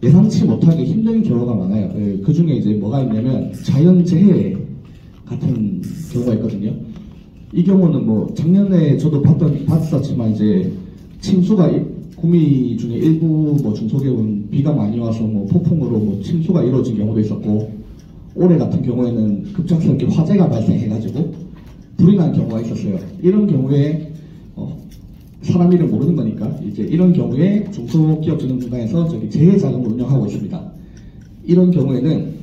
예상치 못하게 힘든 경우가 많아요. 그 중에 이제 뭐가 있냐면 자연재해 같은 경우가 있거든요. 이 경우는 뭐 작년에 저도 봤었지만 이제 침수가 구미 중에 일부 뭐 중소기업은 비가 많이 와서 뭐 폭풍으로 뭐 침수가 이루어진 경우도 있었고, 올해 같은 경우에는 급작스럽게 화재가 발생해가지고 불이 난 경우가 있었어요. 이런 경우에 사람 이름 모르는 거니까 이제 이런 경우에 중소기업진흥공단에서 저기 재해자금을 운영하고 있습니다. 이런 경우에는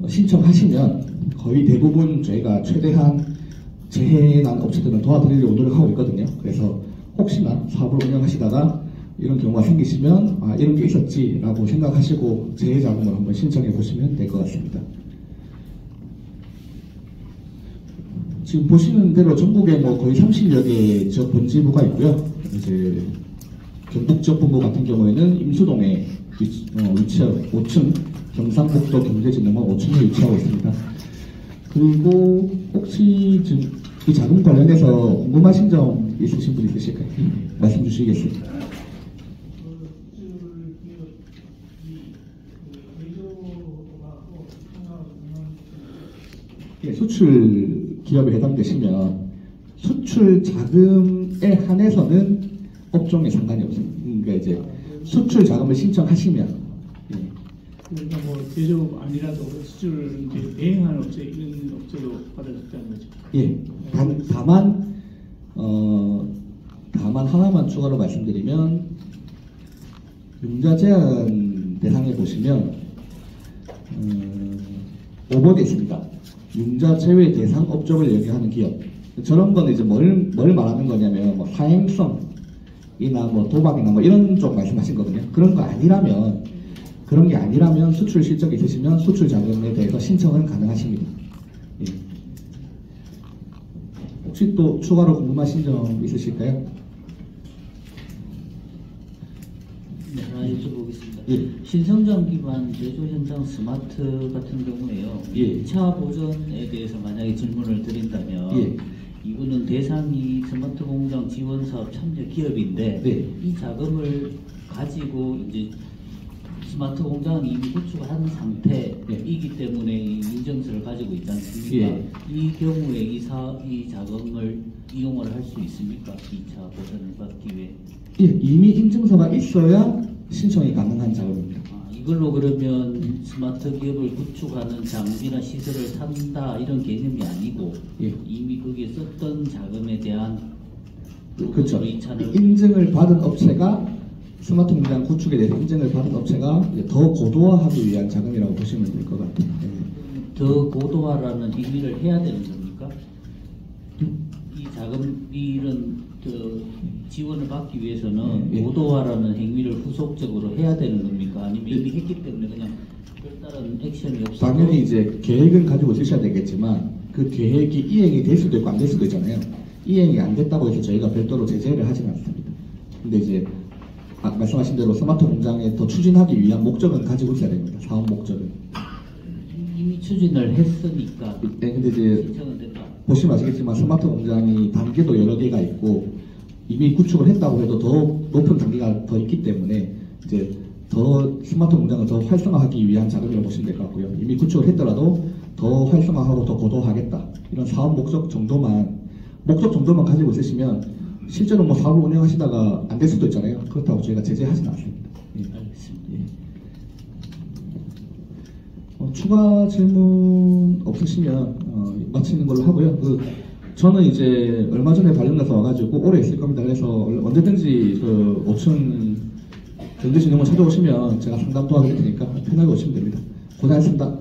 신청하시면 거의 대부분 저희가 최대한 재해 난 업체들은 도와드리려고 노력하고 있거든요. 그래서 혹시나 사업을 운영하시다가 이런 경우가 생기시면 이런 게 있었지라고 생각하시고 재해자금을 한번 신청해 보시면 될 것 같습니다. 지금 보시는 대로 전국에 뭐 거의 30여 개의 지역 본지부가 있고요. 이제 경북 지역본부 같은 경우에는 임수동에 위치하고 5층 경상북도 경제진흥원 5층에 위치하고 있습니다. 그리고 혹시 지금 이 자금 관련해서 궁금하신 점 있으신 분 있으실까요? 말씀 주시겠습니다. 예, 수출 기업에 해당되시면 수출 자금에 한해서는 업종에 상관이 없습니다. 그러니까 이제 수출 자금을 신청하시면 그러니까 뭐 제조업 아니라도 수출을 이제 대행하는 업체 이런 업체도 받을 수 있다는 거죠. 예. 다만 하나만 추가로 말씀드리면 융자 제한 대상에 보시면 5번에 있습니다. 융자 제외 대상 업종을 얘기하는 기업. 저런 건 이제 뭘 말하는 거냐면 뭐 사행성이나 뭐 도박이나 뭐 이런 쪽 말씀하신 거거든요. 그런 게 아니라면 수출 실적이 있으시면 수출 자금에 대해서 신청은 가능하십니다. 예. 혹시 또 추가로 궁금하신 점 있으실까요? 네, 하나 여쭤보겠습니다. 예. 신성장 기반 제조 현장 스마트 같은 경우에요. 예. 2차 보전에 대해서 만약에 질문을 드린다면 예. 이거는 대상이 스마트 공장 지원 사업 참여 기업인데 네. 이 자금을 가지고 이제 스마트 공장은 이미 구축한 상태이기 때문에 이 인증서를 가지고 있지 않습니까? 예. 이 경우에 이 자금을 이용을 할 수 있습니까? 2차 보전을 받기 위해. 예, 이미 인증서가 있어야 신청이 가능한 자금입니다. 이걸로 그러면 스마트 기업을 구축하는 장비나 시설을 산다 이런 개념이 아니고 예. 이미 거기에 썼던 자금에 대한 그렇죠. 2차를 인증을 받은 업체가 스마트 공장 구축에 대해서 인증을 받은 업체가 이제 더 고도화하기 위한 자금이라고 보시면 될 것 같아요. 예. 더 고도화라는 행위를 해야 되는 겁니까? 이 자금 이런 지원을 받기 위해서는 예. 고도화라는 행위를 후속적으로 해야 되는 겁니까? 아니면 이미 했기 때문에 그냥 별다른 액션이 없어도 당연히 이제 계획은 가지고 있으셔야 되겠지만 그 계획이 이행이 될 수도 있고 안 될 수도 있잖아요. 이행이 안 됐다고 해서 저희가 별도로 제재를 하지는 않습니다. 근데 이제 말씀하신 대로 스마트 공장에 더 추진하기 위한 목적은 가지고 있어야 됩니다. 사업 목적은. 이미 추진을 했으니까 네, 근데 이제 신청은 됐다. 보시면 아시겠지만 스마트 공장이 단계도 여러 개가 있고 이미 구축을 했다고 해도 더 높은 단계가 더 있기 때문에 이제 더 스마트 공장을 더 활성화하기 위한 자금이라고 보시면 될 것 같고요. 이미 구축을 했더라도 더 활성화하고 더 고도화하겠다 이런 사업 목적 정도만 가지고 있으시면 실제로 뭐 사업을 운영하시다가 안 될 수도 있잖아요. 그렇다고 저희가 제재하지는 않습니다. 예. 알겠습니다. 예. 추가 질문 없으시면 마치는 걸로 하고요. 저는 이제 얼마 전에 발령나서 와가지고 오래 있을 겁니다. 그래서 언제든지 5층 경제진흥원 찾아오시면 제가 상담 도와드릴 테니까 편하게 오시면 됩니다. 고생하셨습니다.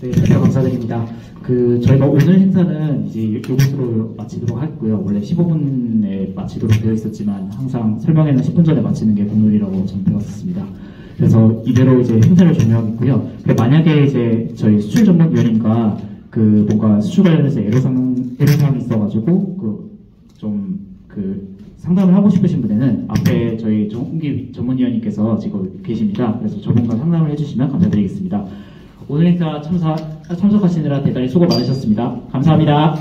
네, 대표 감사드립니다. 저희가 오늘 행사는 이제 이것으로 마치도록 하고요. 원래 15분에 마치도록 되어 있었지만 항상 설명회는 10분 전에 마치는 게 공룰이라고 저는 배웠습니다. 그래서 이대로 이제 행사를 종료하겠고요. 만약에 이제 저희 수출 전문위원님과 뭔가 수출 관련해서 애로사항이 있어가지고 상담을 하고 싶으신 분에는 앞에 저희 홍기 전문위원님께서 지금 계십니다. 그래서 저분과 상담을 해주시면 감사드리겠습니다. 오늘 행사 참석하시느라 대단히 수고 많으셨습니다. 감사합니다.